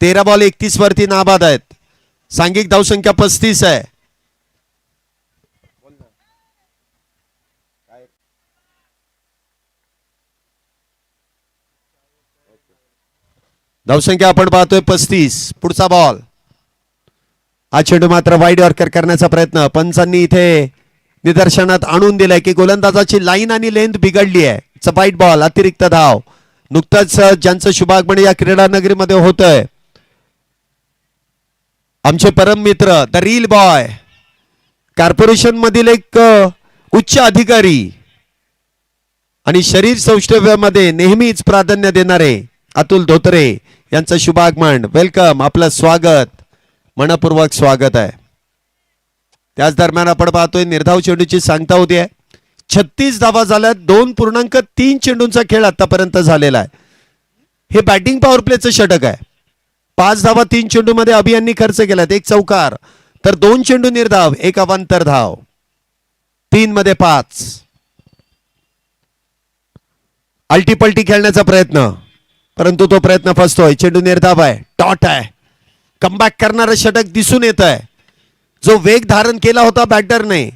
13 बॉल 31 वरती नाबाद आहेत. सांघिक धावसंख्या 35 आहे. धावसंख्या आपण पाहतोय 35. पुढचा बॉल, हा चेंडू मात्र वाईड यॉर्कर करण्याचा प्रयत्न पंचांनी इथे निदर्शनात आणून दिलंय की गोलंदाजाची लाईन आणि लेंथ बिघडली आहे. वाईट बॉल, अतिरिक्त धाव. नुकतंच ज्यांचं शुभागमन या क्रीडा नगरीमध्ये होतंय, आमचे परम मित्र द रील बॉय, कॉर्पोरेशन मधील एक उच्च अधिकारी आणि शरीर सौष्ठव्यामध्ये नेहमीच प्राधान्य देणारे अतुल धोत्रे यांचं शुभागमन. वेलकम, आपलं स्वागत, मनपूर्वक स्वागत आहे. त्याच दरम्यान आपण पाहतोय निर्धाव चेंडूची सांगता होती. 36 धावा झाल्या, 2.3 चेंडूंचा खेळ आतापर्यंत झालेला आहे. हे बॅटिंग पॉवर प्लेचं षटक आहे. 5 धावा 3 चेंडू मध्ये अभि यांनी खर्च केल्यात, 1 चौकार, तर 2 चेंडू निर्धाव, 1 अवांतर धाव, 3 मध्ये 5. अल्टीपल्टी खेळण्याचा प्रयत्न, परंतु तो प्रयत्न फसतोय. चेंडू निर्धाव आहे, डॉट आहे. कमबॅक करणारं षटक दिसून येत आहे. जो वेग धारण केला होता बॅटरने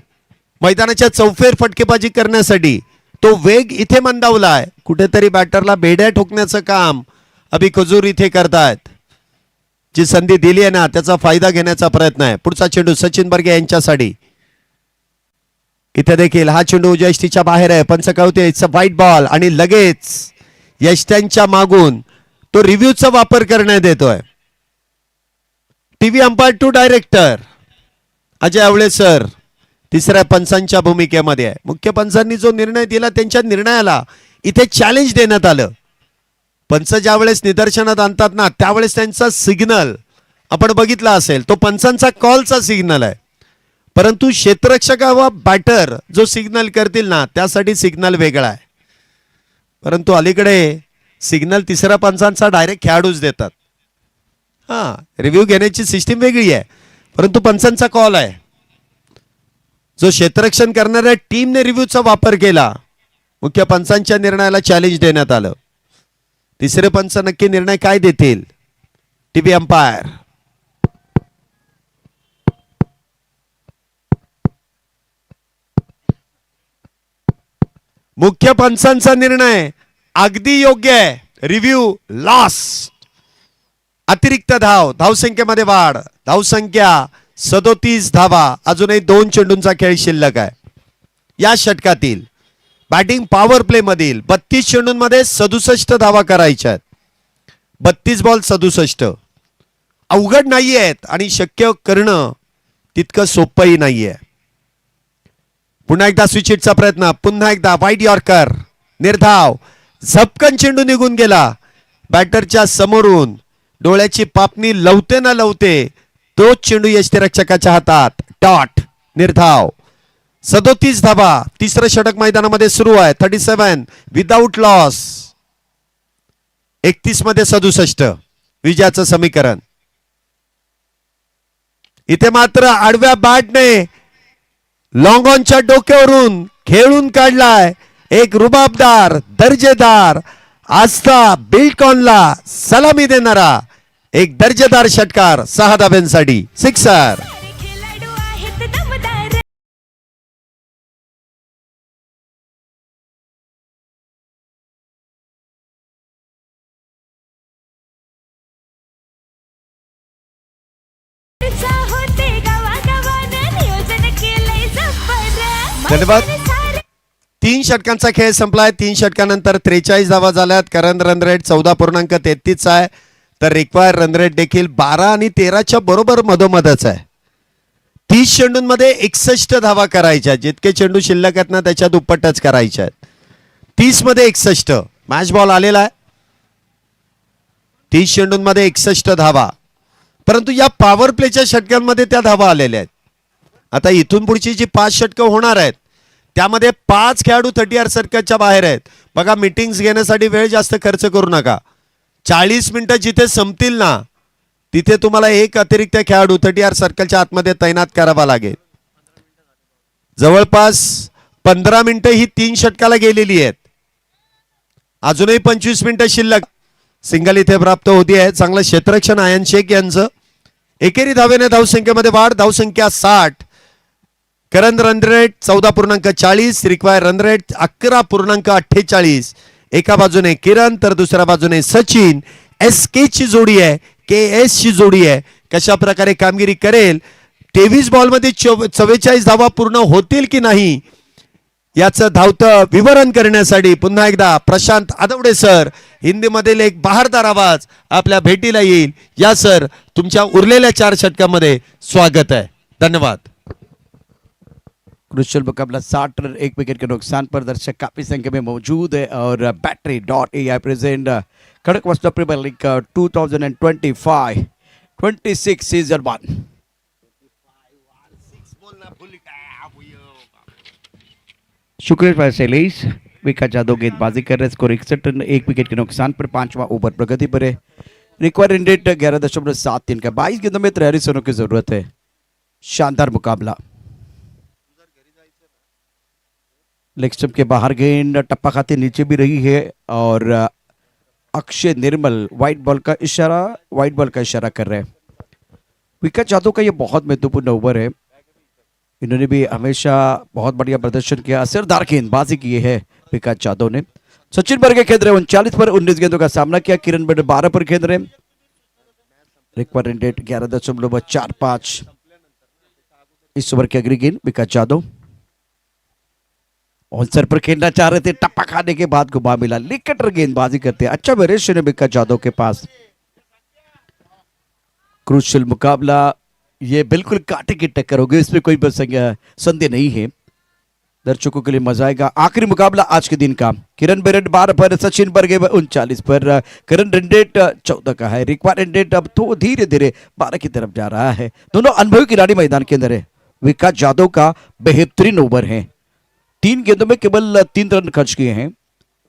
मैदानाच्या चौफेर फटकेबाजी करण्यासाठी, तो वेग इथे मंदावलाय. कुठेतरी बॅटरला बेड्या ठोकण्याचं काम अभि कजूर इथे करतायत. जी संधी दिली आहे ना, त्याचा फायदा घेण्याचा प्रयत्न आहे. पुढचा चेंडू सचिन बर्गे यांच्यासाठी. इथे देखील हा चेंडू यष्टीच्या बाहेर आहे. पंच कळवते इट्स अ वाईट बॉल आणि लगेच यष्ट्यांच्या मागून तो रिव्ह्यूचा वापर करण्यात येतोय. TV umpire to director Ajay Awale sir तिसऱ्या पंचांच्या भूमिकेमध्ये आहे. मुख्य पंचांनी जो निर्णय दिला त्यांच्या निर्णयाला इथे चॅलेंज देण्यात आलं. पंच ज्या वेळेस निदर्शनात आणतात ना, त्यावेळेस त्यांचा सिग्नल आपण बघितला असेल, तो पंचांचा कॉलचा सिग्नल आहे. परंतु क्षेत्ररक्षक व बॅटर जो सिग्नल करतील ना, त्यासाठी सिग्नल वेगळा आहे. परंतु अलीकडे सिग्नल तिसऱ्या पंचांचा डायरेक्ट खेळाडूच देतात. हा, रिव्ह्यू घेण्याची सिस्टीम वेगळी आहे, परंतु पंचांचा कॉल आहे. जो क्षेत्ररक्षण करणाऱ्या टीमने रिव्ह्यूचा वापर केला, मुख्य पंचांच्या निर्णयाला चॅलेंज देण्यात आलं. तिसरे पंच नक्की निर्णय काय देतील? टीव्ही अंपायर मुख्य पंचांचा निर्णय अगदी योग्य आहे. Review lost. अतिरिक्त धाव, धावसंख्येमध्ये वाढ. धावसंख्या 37 धावा. अजूनही 2 चेंडूंचा खेळ शिल्लक आहे. या षटकातील बॅटिंग पॉवर प्ले मधील 32 चेंडूंमध्ये 67 धावा करायच्या आहेत. 32 बॉल 67 अवघड नाहीये आणि शक्य करणं तितकं सोपंही नाहीये. पुन्हा एकदा स्विचिटचा प्रयत्न, पुन्हा एकदा वाईड यॉर्कर, निर्धाव. झपकन चेंडू निघून गेला बॅटरच्या समोरून. डोळ्याची पापणी लवते ना लवते तो चेंडू यष्टीरक्षकाच्या हातात. डॉट, निर्धाव. 37 धावा. तिसरं षटक मैदानामध्ये सुरू आहे. 37 विदाउट लॉस. 31 मध्ये 67 विजयाचं समीकरण. इथे मात्र आडव्या बॅटने लॉंग ऑनच्या डोक्यावरून खेळून काढलाय एक रुबाबदार दर्जेदार आस्था बिल्टकॉनला सलामी देणारा एक दर्जेदार षटकार 6 धाब्यांसाठी सिक्सर. खेळाडू आहेत दमदार होते गावागावानं नियोजन केलंय जबर धन्यवाद. 3 षटकांचा खेळ संपलाय. 3 षटकानंतर 43 धावा झाल्यात. करंट रन रेट 14.33 आहे, तर रिक्वायर रन रेट देखील 12 आणि 13च्या बरोबर मधोमधच आहे. 30 चेंडूंमध्ये 61 धावा करायच्या. जितके चेंडू शिल्लक आहेत ना त्याच्या दुप्पटच करायच्या आहेत. 30 मध्ये 61 मॅच बॉल आलेला आहे. 30 चेंडूंमध्ये 61 धावा, परंतु या पॉवर प्लेच्या षटकांमध्ये त्या धावा आलेल्या आहेत. आता इथून पुढची जी 5 षटकं होणार आहेत त्यामध्ये 5 खेळाडू 30 सर्कलच्या बाहेर आहेत. बघा, मीटिंग्स घेण्यासाठी वेळ जास्त खर्च करू नका. 40 मिनिटं जिथे संपतील ना तिथे तुम्हाला एक अतिरिक्त खेळाडू 30 सर्कलच्या आतमध्ये तैनात करावा लागेल. जवळपास 15 मिनिटं ही 3 षटकाला गेलेली आहेत. अजूनही 25 मिनिटं शिल्लक. सिंगल इथे प्राप्त होती आहे. चांगलं क्षेत्ररक्षण आयन शेख यांचं. एकेरी धावेने धावसंख्येमध्ये वाढ. धावसंख्या 60. Current run rate 14.40. Require run rate 11.48. एका बाजूने किरण तर दुसऱ्या बाजूने सचिन. SK ची जोडी आहे, KS ची जोडी आहे. कशा प्रकारे कामगिरी करेल, 23 बॉलमध्ये 44 धावा पूर्ण होतील की नाही याचं धावतं विवरण करण्यासाठी पुन्हा एकदा प्रशांत आदवडे सर, हिंदीमधील एक बहारदार आवाज आपल्या भेटीला येईल. या सर, तुमच्या उरलेल्या 4 षटकामध्ये स्वागत आहे. धन्यवाद. क्रुशियल मुकाबला 60 रन 1 विकेट के नुकसान पर. दर्शक काफी संख्या में मौजूद है और बैटरी डॉट AI प्रेजेंट खड़क वस्त्र प्रीमियर लीग 2025-26 सीजन 1. शुक्रेश भाई सैलेश विका जादव गेंदबाजी कर रहे. स्कोर 61 रन 1 विकेट के नुकसान पर. 5वां ओवर प्रगति पर है. रिक्वायर रन रेट 11.73 का. 22 गेंदों में 43 रनों की जरूरत है. शानदार मुकाबला. लेग स्टंप के बाहर गेंद टप्पा खाते नीचे भी रही है और अक्षय निर्मल व्हाइट बॉल का इशारा कर रहे हैं. विकास जादव का ये बहुत महत्वपूर्ण ओवर है. इन्होंने भी हमेशा बहुत बढ़िया प्रदर्शन किया. असरदार गेंदबाजी की है विकास जादव ने. सचिन बर्गे खेल रहे 39 पर 19 गेंदों का सामना किया. किरण बेड 12 पर खेल रहे. Require run rate 11.45. इस ओवर की अगली गेंद विकास जादव ऑनसर पर खेलना चाह रहे थे. टप्पा खाने के बाद घुमा मिला. लिकटर गेंदबाजी करते हैं. अच्छा वेरिएशन है विकास जादव के पास. क्रूशियल मुकाबला, ये बिल्कुल कांटे की टक्कर होगी, इसमें कोई संदेह नहीं है. दर्शकों के लिए मजा आएगा. आखिरी मुकाबला आज के दिन का. किरण बेरेड 12 पर, सचिन बर्गे 39 पर. करंट रन रेट 14 का है. रिक्वायर रन रेट अब तो धीरे धीरे 12 की तरफ जा रहा है. दोनों अनुभवी खिलाड़ी मैदान के अंदर है. विकास जादव का बेहतरीन ओवर है. 3 गेंदों में केवल 3 रन खर्च किए हैं.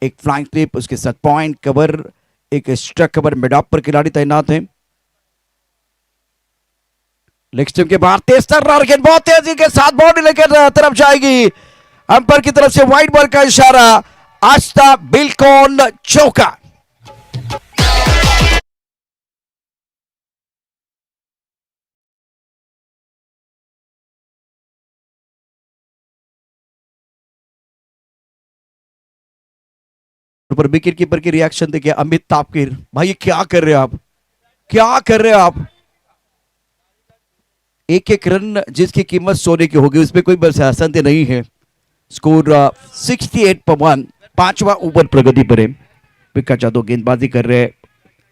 एक फ्लाइंग स्लिप, उसके साथ पॉइंट कवर, एक स्ट्रक कवर मिड ऑफ पर खिलाड़ी तैनात हैं. लेग स्टंप के बाहर तेज तर्रार गेंद बहुत तेजी के साथ बॉडी लेकर तरफ जाएगी. अंपायर की तरफ से व्हाइट बॉल का इशारा. आस्था बिल्टकॉन चौका. पर विकेट कीपर की रिएक्शन देखिए. अमित तापकीर, भाई ये क्या कर रहे हो आप, क्या कर रहे हो आप. एक एक रन जिसकी कीमत सोने की होगी, उसमें कोई संदेह नहीं है. स्कोर 68 पर 1. 5वां ओवर प्रगति पर है. विकास जादव गेंदबाजी कर रहे.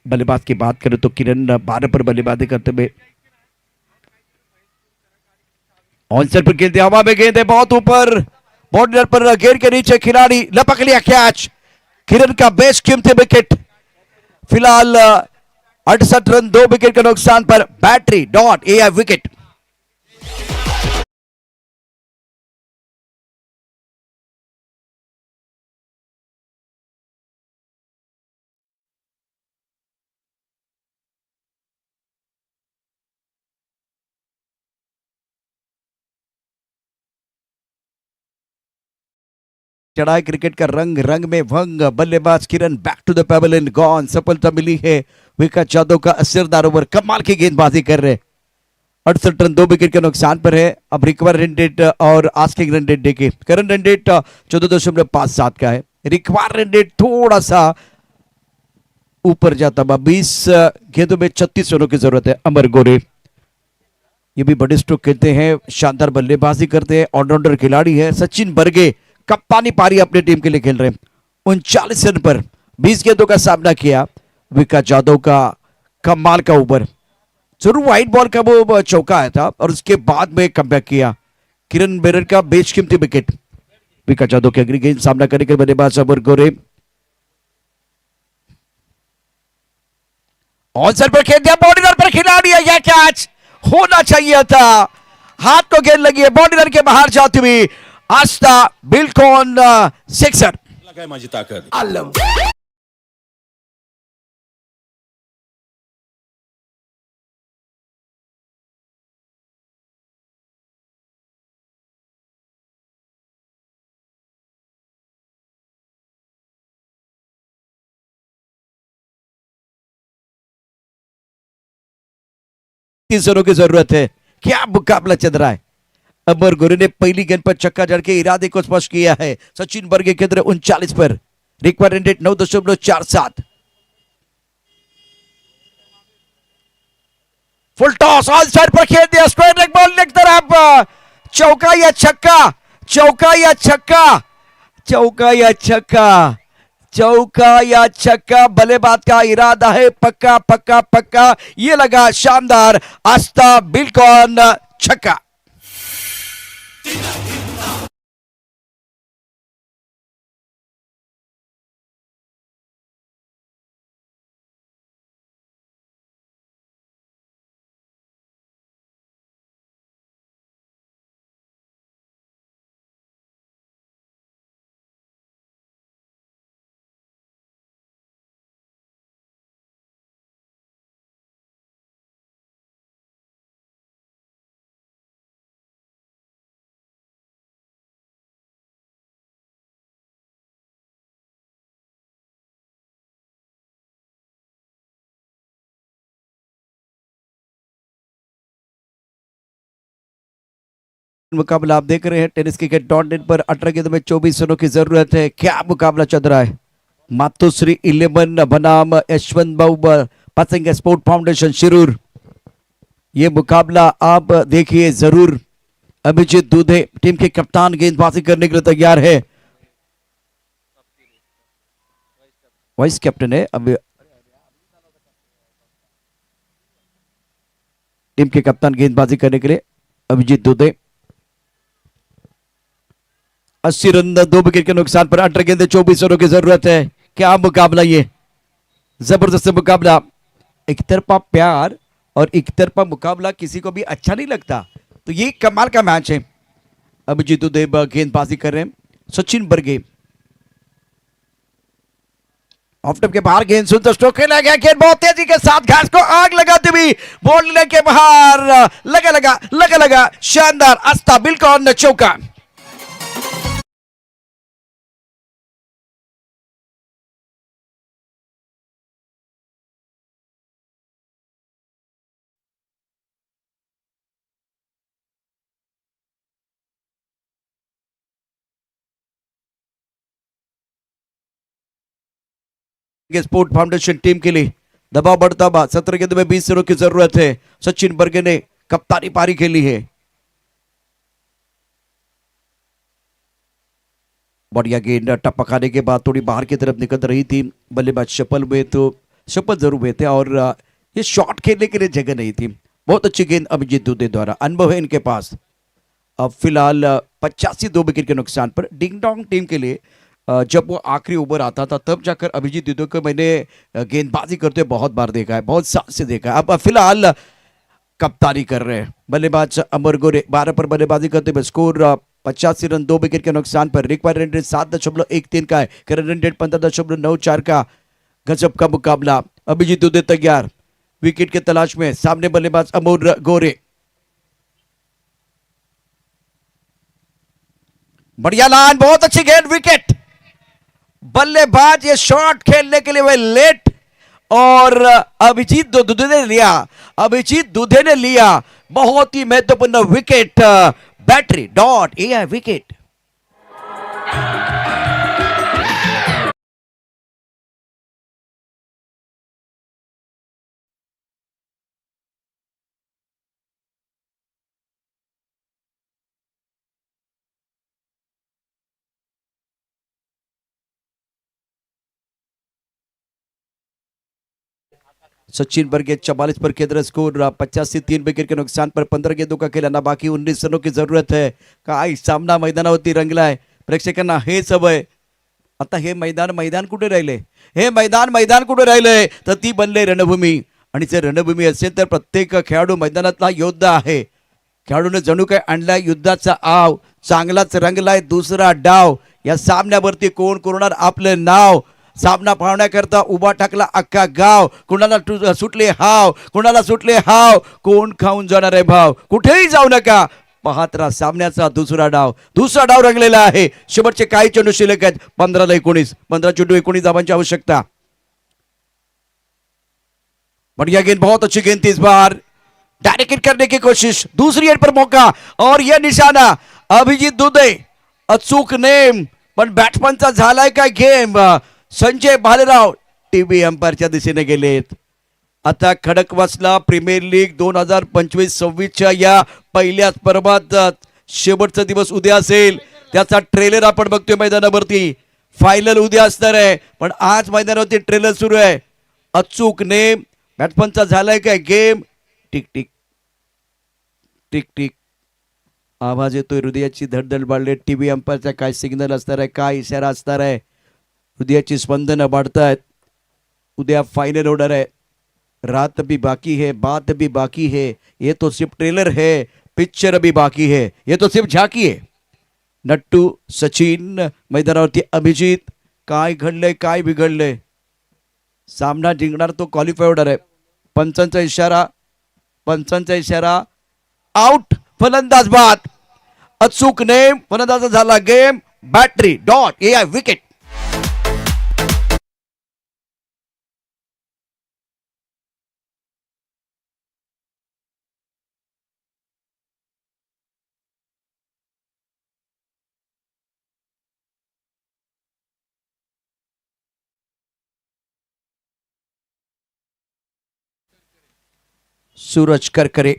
बल्लेबाज की बात करें तो किरण 12 पर बल्लेबाजी करते हुए. ऑनसर पर गेंद, हवा में गेंद है बहुत ऊपर. बॉर्डर पर गेंद के नीचे खिलाड़ी लपक लिया कैच. किरण का बेश कीमती विकेट. फिलहाल 68 रन 2 विकेट के नुकसान पर. Battery dot AI wicket. चढ़ाए क्रिकेट का रंग रंग में भंग। बल्लेबाज Kiran back to the pavilion gone. सफलता मिली है विकास जाधव का असरदार ओवर, कमाल की गेंदबाजी कर रहे। 68 रन 2 विकेट के नुकसान पर है। अब रिक्वायर रन रेट और आस्किंग रन रेट देखे। करंट रन रेट 14.57 का है। रिक्वायर रन रेट थोड़ा सा ऊपर जाता। 20 गेंदों में 36 रनों की जरूरत है। अमर गोरे ये भी बड़े स्ट्रोक खेलते हैं, शानदार बल्लेबाजी करते हैं, ऑलराउंडर खिलाड़ी है। सचिन बर्गे कप्तानी पारी अपने टीम के लिए खेल रहे हैं। 39 रन पर 20 गेंदों का सामना किया। विकास जाधव का कमाल का ओवर, जरूर व्हाइट बॉल का वो चौका आया था और उसके बाद में कमबैक किया। किरण बेरर का बेशकीमती विकेट। विकास जाधव के अगली गेंद सामना करने के बल्लेबाज अमर गोरे ऑन सर पर खेल दिया। बॉडी पर खिलाड़ी है, यह कैच होना चाहिए था। हाथ को गेंद लगी है, बॉडी के बाहर जाती हुई आस्था बिल्कुल सिक्सर। काय माझी ताकद आलम 30 रनों की जरूरत है। क्या मुकाबला चल रहा है। अमर गोरे ने पहली गेंद पर छक्का जड़ के इरादे को स्पष्ट किया है। सचिन बर्गे के अंदर 39 पर। Require run rate 9.47। Full toss on side पर खेल दिया। स्क्वायर लेग बॉल लेग तरफ। चौका या छक्का, चौका या छक्का, चौका या छक्का, चौका या छक्का। बल्लेबाज का इरादा है पक्का पक्का पक्का। ये लगा शानदार। आस्था बिल्कुल छक्का। मुकाबला आप देख रहे हैं टेनिस क्रिकेट .net पर। 18 गेंदों में 24 रनों की जरूरत है। क्या मुकाबला चल रहा है। मातोश्री 11 बनाम यशवंत बाबू पतंग स्पोर्ट फाउंडेशन शिरूर। ये मुकाबला आप देखिए जरूर। अभिजीत दूधे टीम के कप्तान गेंदबाजी करने के लिए तैयार है। वाइस कैप्टन है अब टीम के कप्तान गेंदबाजी करने के लिए अभिजीत दूधे। 80 रन 2 विकेट के नुकसान पर। 18 गेंदे 24 रनों की जरूरत है। क्या मुकाबला ये, जबरदस्त मुकाबला। एक तरफा प्यार और एक तरफा मुकाबला किसी को भी अच्छा नहीं लगता, तो ये कमाल का मैच है। अभिजीत देव गेंदबाजी कर रहे हैं। सचिन बर्गे ऑफ टॉप के बाहर गेंद सुंदर स्ट्रोक खेला गया। गेंद बहुत तेजी के साथ घास को आग लगाती हुई बॉल के बाहर लगा शानदार। आस्था बिल्कुल चौका। स्पोर्ट फाउंडेशन टीम के लिए दबाव बढ़ता हुआ। 17 गेंदों में 20 रनों की जरूरत है। सचिन बर्गे ने कप्तानी पारी खेली है। बढ़िया गेंद टप्पा खाने के बाद थोड़ी बाहर की तरफ निकल रही थी। बल्लेबाज सफल हुए, तो सफल जरूर हुए थे और ये शॉट खेलने के लिए जगह नहीं थी। बहुत अच्छी गेंद अभिजीत दूधे द्वारा, अनुभव है इनके पास। अब फिलहाल 85 2 विकेट के नुकसान पर। डिंग डोंग टीम के लिए जब वो आखिरी ओवर आता था तब जाकर अभिजीत दूधे को मैंने गेंदबाजी करते बहुत बार देखा है, बहुत साल से देखा है। अब फिलहाल कप्तानी कर रहे हैं बल्लेबाज अमर गोरे। 12 पर बल्लेबाजी करते हुए। स्कोर 85 रन 2 विकेट के नुकसान पर। रिक्वायर रन रेट 7.13 का है। करंट रन रेट 15.94 का। गजब का मुकाबला। अभिजीत दूधे तैयार विकेट के तलाश में। सामने बल्लेबाज अमर गोरे। बढ़िया लाइन, बहुत अच्छी गेंद, विकेट। बल्लेबाज ये शॉट खेलने के लिए वह लेट, और अभिजीत दुधे ने लिया, अभिजीत दुधे ने लिया बहुत ही महत्वपूर्ण wicket. Battery dot A wicket. Sachin Barge 44 पर केंद्र स्कोर 50 से 3 विकेट के नुकसान पर 15 गेंदों का खेळांना बाकी 19 रनों की जरूरत है। काय सामना मैदानावरती रंगलाय, प्रेक्षकांना हेच हवंय। आता हे मैदान कुठे राहिले, हे मैदान कुठे राहिलंय, तर ती बनले रणभूमी। आणि जर रणभूमी असेल तर प्रत्येक खेळाडू मैदानातला योद्धा आहे। खेळाडूने जणू काय आणलाय युद्धाचा आव, चांगलाच रंगलाय दुसरा डाव। या सामन्यावरती कोण कोरणार आपलं नाव, सामना पाहण्याकरता उभा टाकला अख्खा गाव। कुणाला सुटले हाव, कुणाला सुटले हाव, कोण खाऊन जाणार आहे भाव, कुठेही जाऊ नका, पाहत राहा सामन्याचा दुसरा डाव रंगलेला आहे। शेवटचे काही चेंडू शिल्लक आहेत, 15 चेंडू 19 धावांची आवश्यकता। बढ़िया गेंद, बहुत अच्छी गेंद थी इस बार, डायरेक्ट हिट करने की कोशिश, दूसरी एंड पर मौका, और यह निशाना अभिजीत दुधे, अचूक नेम, पण बॅट्समनचा झालाय काय गेम। संजय भालेराव टीव्ही अंपायरच्या दिशेने गेलेत। आता खडकवासला प्रीमियर लीग 2025-26च्या या पहिल्या स्पर्धात शेवटचा दिवस उद्या असेल, त्याचा ट्रेलर आपण बघतोय मैदानावरती। फायनल उद्या असणार आहे, पण आज मैदानावरती ट्रेलर सुरू आहे। अचूक नेम, बॅट्समनचा झालाय काय game, tick tick tick tick आवाज येतोय, हृदयाची धडधड वाढली। टीव्ही अंपायरचा काय सिग्नल असणार आहे, काय इशारा असणार आहे, हृदयाची स्पंदनं वाढतायत। उद्या फाइनल होणार आहे, रात भी बाकी है, बात भी बाकी है, ये तो सिर्फ ट्रेलर है, पिक्चर भी बाकी है, ये तो सिर्फ झाकी है। नट्टू, सचिन मैदानावरती, अभिजीत, काय घडलंय काय बिघडलंय, सामना जिंकणार तो क्वालिफाय होणार आहे। पंचांचा इशारा, आउट, फलंदाज बाद, अचूक नेम, फलंदाज झाला game, battery dot A wicket. Suraj Karkare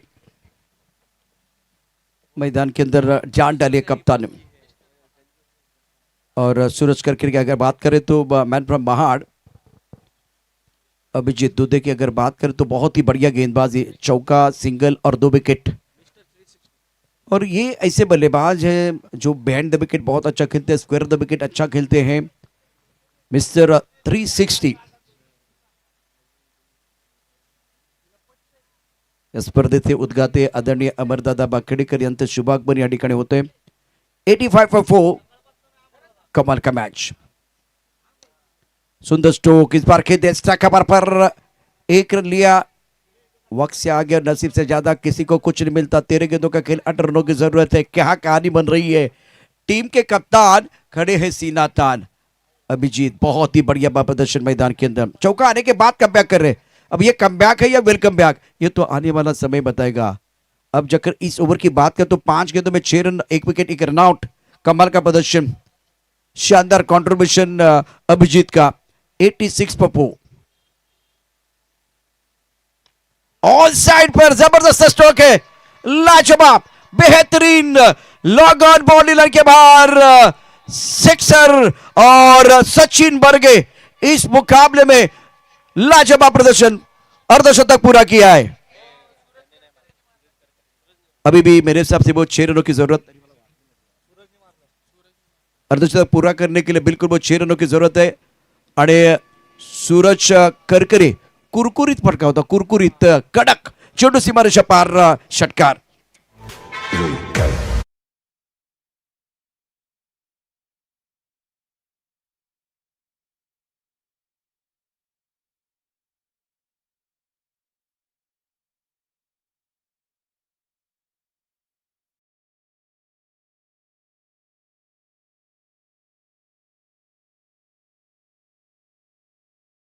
मैदान के अंदर जान डाले कप्तान। और सूरज करकरे की अगर बात करें तो मैन फ्रॉम महाड़ अभिजीत दुधे की अगर बात करें तो बहुत ही बढ़िया गेंदबाजी, चौका, सिंगल और 2 विकेट। और ये ऐसे बल्लेबाज हैं जो बिहाइंड द विकेट बहुत अच्छा खेलते हैं, स्क्वायर द विकेट अच्छा खेलते हैं। मिस्टर 360 स्पर्धेचे उद्घाटे आदरणीय अमरदादा बाखेडकर यांचे शुभागमन या ठिकाणी होते। 85 for 4, कमाल का मैच, सुंदर स्ट्रोक, इस बार खेलते एक्स्ट्रा कवर पर 1 रन लिया, वक्त से आगे नसीब से ज्यादा किसी को कुछ नहीं मिलता। 13 गेंदों का खेल, 8 रनों की जरूरत है। क्या कहानी बन रही है, टीम के कप्तान खड़े हैं सीना तान। अभिजीत बहुत ही बढ़िया प्रदर्शन मैदान के अंदर, चौका आने के बाद कमबैक कर रहे। अब ये कमबैक है या वेलकम बैक, ये तो आने वाला समय बताएगा। अब जब इस ओवर की बात करें तो 5 गेंदों में 6 रन, 1 विकेट, 1 रन आउट, कमाल का प्रदर्शन, शानदार कंट्रीब्यूशन अभिजीत का। 86 पर 4, ऑन साइड पर जबरदस्त स्ट्रोक है, लाजवाब, बेहतरीन लॉग ऑन बॉडी के बाहर सिक्सर, और सचिन बर्गे इस मुकाबले में लाजवाब प्रदर्शन, अर्धशतक पूरा किया है। अभी भी मेरे हिसाब से वो 6 रनों की जरूरत, अर्धशतक पूरा करने के लिए बिल्कुल वो 6 रनों की जरूरत है। आणि सूरज करकरे कुरकुरीत फटका होता, कुरकुरीत कडक चेंडू सीमारेषा पार षटकार।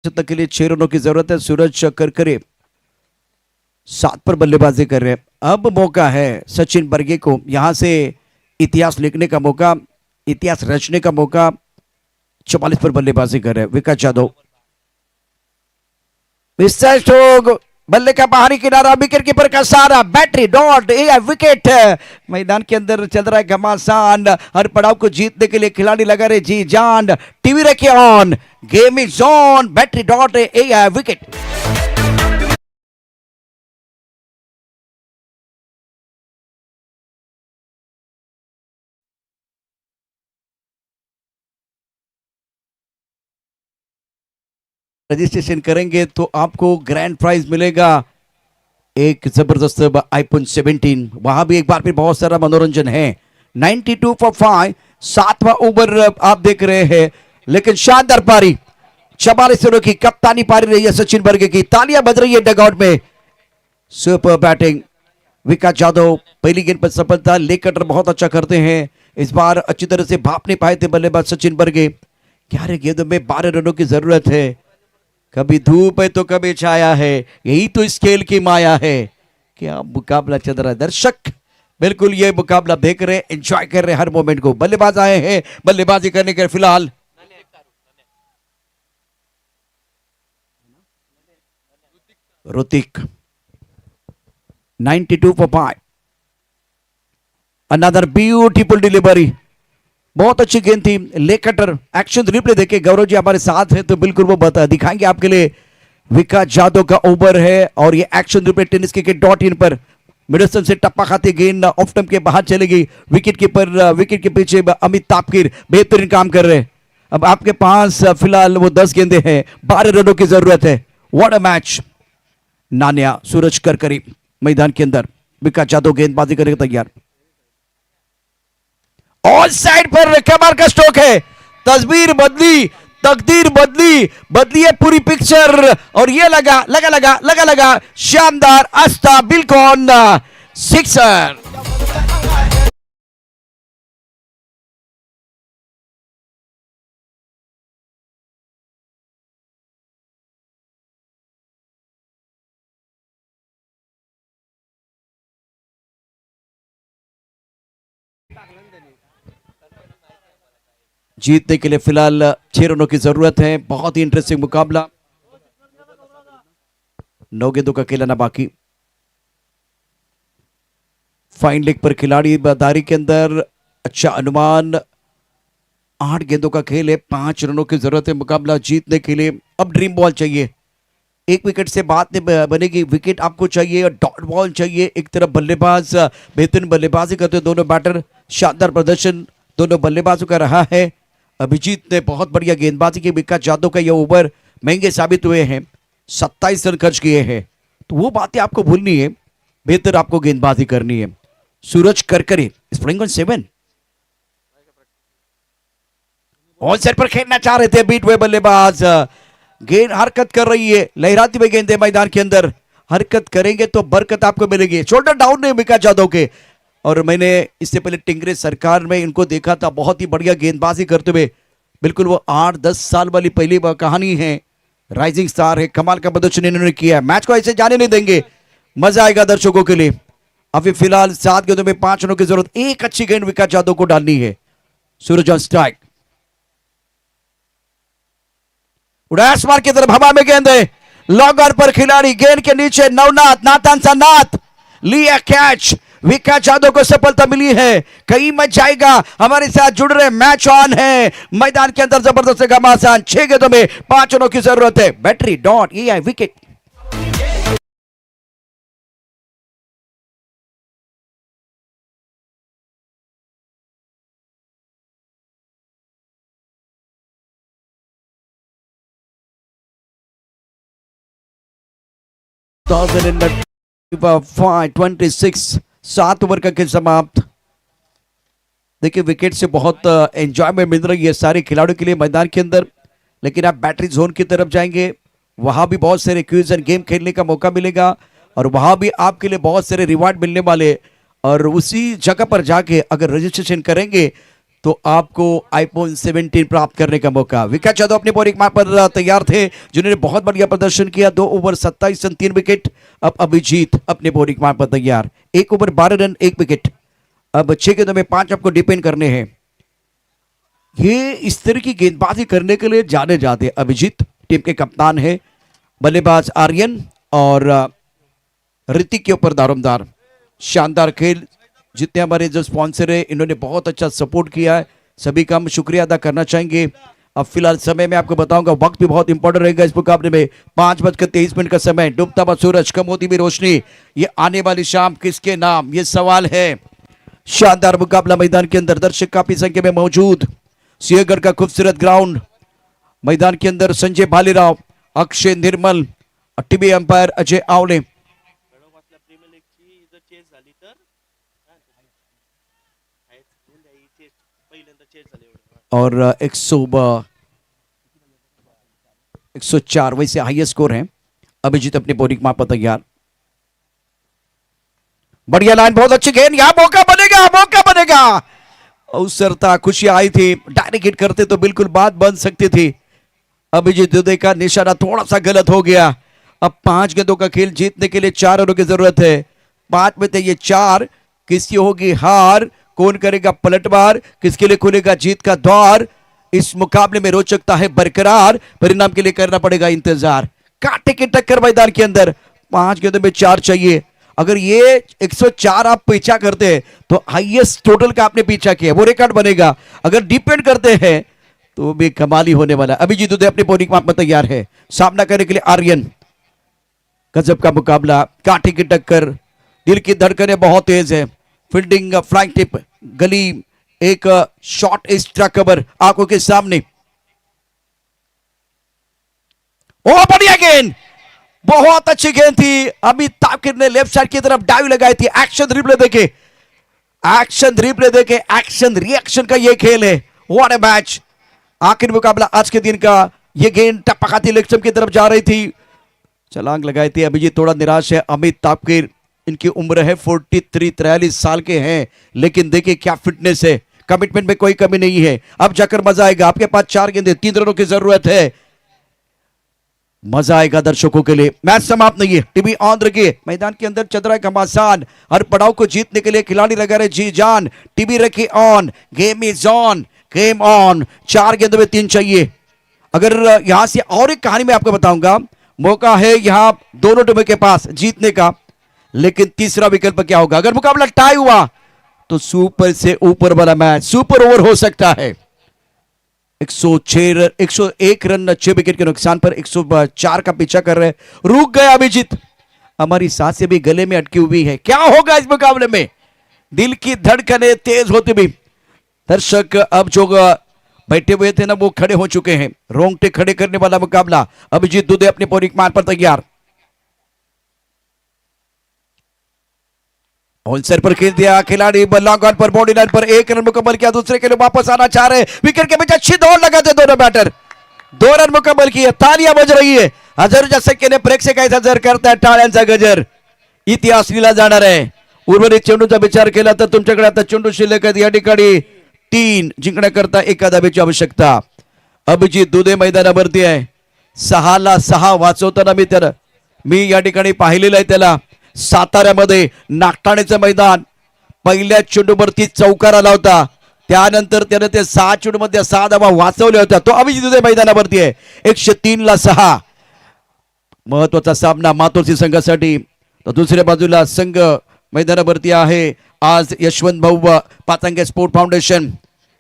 तक के लिए 6 रनों की जरूरत है। सूरज करकरे 7 पर बल्लेबाजी कर रहे हैं। अब मौका है सचिन बर्गे को यहां से इतिहास लिखने का मौका, इतिहास रचने का मौका। 44 पर बल्लेबाजी कर रहे हैं विकास यादव। बल्ले का बाहरी किनारा, विकेट कीपर का सारा, बैटरी डॉट, विकेट। मैदान के अंदर चल रहा है घमासान। हर पड़ाव को जीतने के लिए खिलाड़ी लगा रहे जी जान। टीवी रखे on, game is on, battery dot, wicket. Registration करेंगे तो आपको ग्रैंड प्राइज मिलेगा एक जबरदस्त आईफोन 17। वहां भी एक बार फिर बहुत सारा मनोरंजन है। 92 फॉर 5, 7वां ओवर आप देख रहे हैं, लेकिन शानदार पारी 44 रनों की कप्तानी पारी रही है सचिन बर्गे की। तालियां बज रही है डगआउट में। सुपर बैटिंग विकास यादव। पहली गेंद पर सफलता, लेकर बहुत अच्छा करते हैं। इस बार अच्छी तरह से भाप नहीं पाए थे बल्लेबाज सचिन बर्गे। 11 गेंदों में 12 रनों की जरूरत है। कभी धूप है तो कभी छाया है, यही तो इस खेल की माया है। क्या मुकाबला चल रहा है, दर्शक बिल्कुल ये मुकाबला देख रहे हैं, एंजॉय कर रहे हैं हर मोमेंट को। बल्लेबाज आए हैं बल्लेबाजी करने के फिलहाल। Hrithik 92 for 5, another beautiful delivery. बहुत अच्छी गेंद थी। ले कटर एक्शन रिप्ले देखे गौरव जी हमारे साथ है तो बिल्कुल वो बता दिखाएंगे आपके लिए। विकास यादव का ओवर है और ये एक्शन रिप्ले टेनिस .in पर मिडस्टन से टप्पा खाती गेंद ऑफ स्टंप के बाहर चलेगी। विकेट के पीछे अमित तापकीर बेहतरीन काम कर रहे हैं। अब आपके पास फिलहाल वो 10 गेंदे हैं, 12 रनों की जरूरत है। What a match. Nanya Suraj Karkare मैदान के अंदर, विकास यादव गेंदबाजी करने को तैयार। ऑन साइड पर कमाल का स्ट्रोक है। तस्वीर बदली, तकदीर बदली, बदली है पूरी पिक्चर। और ये लगा शानदार आस्था बिल्कुल सिक्सर। जीतने के लिए फिलहाल 6 रनों की जरूरत है। बहुत ही इंटरेस्टिंग मुकाबला। 9 गेंदों का खिलाना बाकी। फाइन लेग पर खिलाड़ी बादारी के अंदर अच्छा अनुमान। 8 गेंदों का खेल है, 5 रनों की जरूरत है मुकाबला जीतने के लिए। अब ड्रीम बॉल चाहिए, एक विकेट से बात नहीं बनेगी। विकेट आपको चाहिए और डॉट बॉल चाहिए। एक तरफ बल्लेबाज बेहतरीन बल्लेबाजी करते हैं दोनों बैटर, शानदार प्रदर्शन दोनों बल्लेबाजों का रहा है। अभिजीत ने बहुत बढ़िया गेंदबाजी की। विकास यादव का यह ओवर महंगे साबित हुए हैं, 27 रन खर्च किए हैं। तो वो बातें आपको भूलनी है, बेहतर आपको गेंदबाजी करनी है। सूरज करकरे स्प्रिंग ऑन 7 ऑन सेट पर खेलना चाह रहे थे, बीट हुए बल्लेबाज। गेंद हरकत कर रही है, लहराती हुई गेंद है मैदान के अंदर। हरकत करेंगे तो बरकत आपको मिलेगी। शोल्डर डाउन नहीं विकास यादव के। और मैंने इससे पहले टिंगरे सरकार में इनको देखा था, बहुत ही बढ़िया गेंदबाजी करते हुए। बिल्कुल वो 8-10 साल वाली पहली कहानी है। राइजिंग स्टार है, कमाल का प्रदर्शन इन्होंने किया है। मैच को ऐसे जाने नहीं देंगे, मजा आएगा दर्शकों के लिए। अभी फिलहाल 7 गेंदों में 5 रनों की जरूरत। एक अच्छी गेंद विकास यादव को डालनी है। सूरज ऑन स्ट्राइक, उड़ास मार की तरफ हवा में गेंद है। लॉगर पर खिलाड़ी, गेंद के नीचे नवनाथ नाथन सा नाथ लिया कैच। विकास यादव को सफलता मिली है। कहीं मत जाएगा, हमारे साथ जुड़ रहे। मैच ऑन है मैदान के अंदर, जबरदस्त घमासान। 6 गेंदों में 5 रनों की जरूरत है। बैटरी डॉट, ये विकेट। in 26, 7 ओवर का खेल समाप्त। देखिए विकेट से बहुत एंजॉयमेंट मिल रही है सारे खिलाड़ियों के लिए मैदान के अंदर। लेकिन आप बैटरी जोन की तरफ जाएंगे, वहां भी बहुत सारे क्विज एंड गेम खेलने का मौका मिलेगा और वहां भी आपके लिए बहुत सारे रिवार्ड मिलने वाले। और उसी जगह पर जाके अगर रजिस्ट्रेशन करेंगे तो आपको आईफोन 17 प्राप्त करने का मौका। विकास यादव अपने बॉलिंग मार्ग पर तैयार थे, जिन्होंने बहुत बढ़िया प्रदर्शन किया। 2 over 27 run 3 wicket. अब अभिजीत अपने बॉलिंग मार्ग पर तैयार। 1 ओवर 12 रन 1 विकेट। अब 6 गेंदों में 5 आपको डिपेंड करने हैं। ये इस तरह की गेंदबाजी करने के लिए जाने जाते हैं। अभिजीत टीम के कप्तान है। बल्लेबाज आर्यन और ऋतिक के ऊपर दारोमदार। शानदार खेल। जितने हमारे जो स्पॉन्सर है, इन्होंने बहुत अच्छा सपोर्ट किया है, सभी का हम शुक्रिया अदा करना चाहेंगे। अब फिलहाल समय में आपको बताऊंगा, वक्त भी बहुत इंपॉर्टेंट रहेगा इस मुकाबले में। 5:23 का समय। डूबता हुआ सूरज, कम होती भी रोशनी, ये आने वाली शाम किसके नाम, ये सवाल है। शानदार मुकाबला मैदान के अंदर, दर्शक काफी संख्या में मौजूद। सिंहगढ़ का खूबसूरत ग्राउंड। मैदान के अंदर संजय भालेराव, अक्षय निर्मल, टीवी अंपायर अजय आवले। और 104 वैसे हाईएस्ट स्कोर है। अभिजीत अपने बॉलिंग मार्ग पर तैयार। बढ़िया लाइन, बहुत अच्छी गेंद, यहां मौका बनेगा, मौका बनेगा। अवसर था, खुशी आई थी, डायरेक्ट हिट करते तो बिल्कुल बात बन सकती थी। अभिजीत दुबे का निशाना थोड़ा सा गलत हो गया। अब 5 गेंदों का खेल जीतने के लिए 4 रनों की जरूरत है। 5 में से ये 4, किसकी होगी हार, कौन करेगा पलटवार, किसके लिए खुलेगा जीत का द्वार। इस मुकाबले में रोचकता है बरकरार, परिणाम के लिए करना पड़ेगा इंतजार। कांटे की टक्कर मैदान के अंदर। 5 गेंदों में 4 चाहिए। अगर ये 104 आप पीछा करते हैं तो हाईएस्ट टोटल का आपने पीछा किया, वो रिकॉर्ड बनेगा। अगर डिपेंड करते हैं तो भी कमाल ही होने वाला। अभिजीत दुबे अपने बॉलिंग मार्ग में तैयार है। सामना करने के लिए आर्यन। गजब का मुकाबला, कांटे की टक्कर, दिल की धड़कनें बहुत तेज है। फील्डिंग फ्लाइंग टिप, गली, एक शॉट एक्स्ट्रा कवर आंखों के सामने। ओ बढ़िया गेंद, बहुत अच्छी गेंद थी। अभी ताकिर ने लेफ्ट साइड की तरफ डाइव लगाई थी। एक्शन रिप्ले देखे, एक्शन रिप्ले देखे, एक्शन रिएक्शन का ये खेल है। What A match. आखिर मुकाबला आज के दिन का। ये गेंद टपकाती लेग स्टंप की तरफ जा रही थी, छलांग लगाई थी। अभिजीत थोड़ा निराश है। अमित तापकीर, इनकी उम्र है 43 साल के हैं, लेकिन देखिए क्या फिटनेस है, कमिटमेंट में कोई कमी नहीं है। अब जाकर मजा आएगा। आपके पास 4 गेंदें, 3 रनों की जरूरत है। मजा आएगा दर्शकों के लिए। मैच समाप्त नहीं है, टीवी ऑन रखिए। मैदान के अंदर चल रहा है घमासान। हर पड़ाव को जीतने के लिए खिलाड़ी लगा रहे जी जान। टीवी रखिए on, game is on, game on. 4 गेंदों में 3 चाहिए। अगर यहां से और एक कहानी मैं आपको बताऊंगा, मौका है यहां दोनों टीमों के पास जीतने का, लेकिन तीसरा विकल्प क्या होगा। अगर मुकाबला टाई हुआ तो सुपर से ऊपर वाला मैच, सुपर ओवर हो सकता है। 101 रन 6 विकेट के नुकसान पर 104 का पीछा कर रहे। रुक गया अभिजीत, हमारी सांसें भी गले में अटकी हुई है। क्या होगा इस मुकाबले में, दिल की धड़कनें तेज होती भी। दर्शक अब जो बैठे हुए थे ना, वो खड़े हो चुके हैं। रोंगटे खड़े करने वाला मुकाबला। अभिजीत दुबे अपने बॉलिंग मार्ग पर तैयार। होल्सर पर खेल दिया खिलाड़ी, long on per, body line per 1 run मुकम्मल किया। दूसरे के लिए वापस आना चाह रहे, विकेट के बीच अच्छी दौड़ लगाते दोनों बैटर। 2 रन मुकम्मल किए, तालियां बज रही है। हजर जसक्केने प्रेक्षकांचा हजर करताय टाळ्यांचा गजर। इतिहास लिहिला जाणार आहे। उर्वरित चेंडूचा विचार केला तर तुमच्याकडे आता चेंडू शिल्लक आहेत। या ठिकाणी 3 जिंकण्याकरता 1 धावेची आवश्यकता। अभिजीत दुबे मैदानावरती आहे। 6ला 6 वाचवताना मी या ठिकाणी पाहिलेलं आहे त्याला। साताऱ्यामध्ये नागठाणेचं मैदान, पहिल्या चेंडूवरती चौकार आला होता, त्यानंतर त्याने ते 6 चेंडूमध्ये 6 धावा वाचवल्या होत्या। तो अभिजीत दुबे मैदानावरती आहे। 103ला 6 महत्वाचा सामना मातोश्री संघासाठी। तर दुसऱ्या बाजूला संघ मैदानावरती आहे आज यशवंत भाऊ पातंगे स्पोर्ट फाउंडेशन।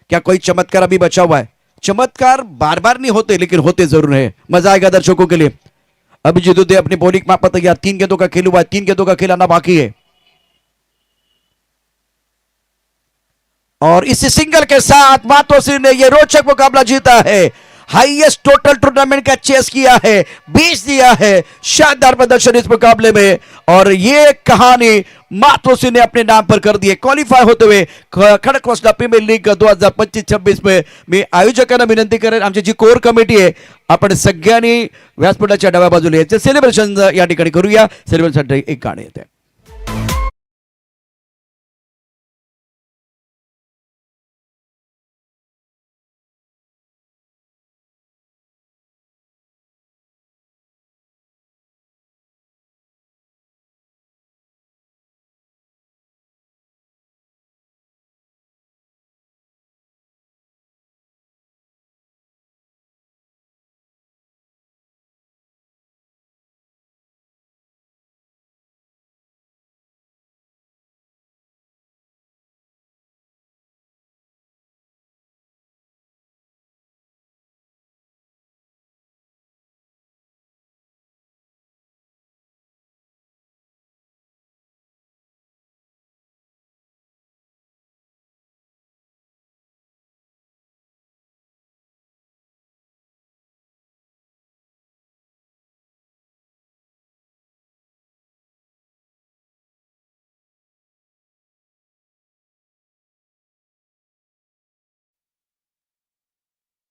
क्या कोई चमत्कार अभी बचा हुआ है? चमत्कार बार बार नहीं होते, लेकिन होते जरूर है। मजा आएगा दर्शकों के लिए। अभिजीत दुबे अपनी बॉलिंग मार्ग पर तैयार। 3 गेंदों का खेल हुआ है, 3 गेंदों का खेल आना बाकी है। और इस सिंगल के साथ मातोश्री ने यह रोचक मुकाबला जीता है। हाईएस्ट टोटल टूर्नामेंट का चेस किया है, 20 दिया है। शानदार प्रदर्शन इस मुकाबले में, और ये कहानी मातोश्री ने अपने नाम पर कर दी है। क्वालिफाय होते हुए खडकवासला प्रीमियर लीग 2025-26 में मी आयोजकांना विनंती करेन, आमची जी कोर कमिटी आहे, आपण सगळ्यांनी व्यासपीठाच्या डाव्या बाजूला याचे सेलिब्रेशन या ठिकाणी करूया। सेलिब्रेशनसाठी एक गाणं येते।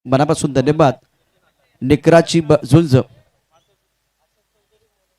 मनापासून धन्यवाद. निकराची झुंज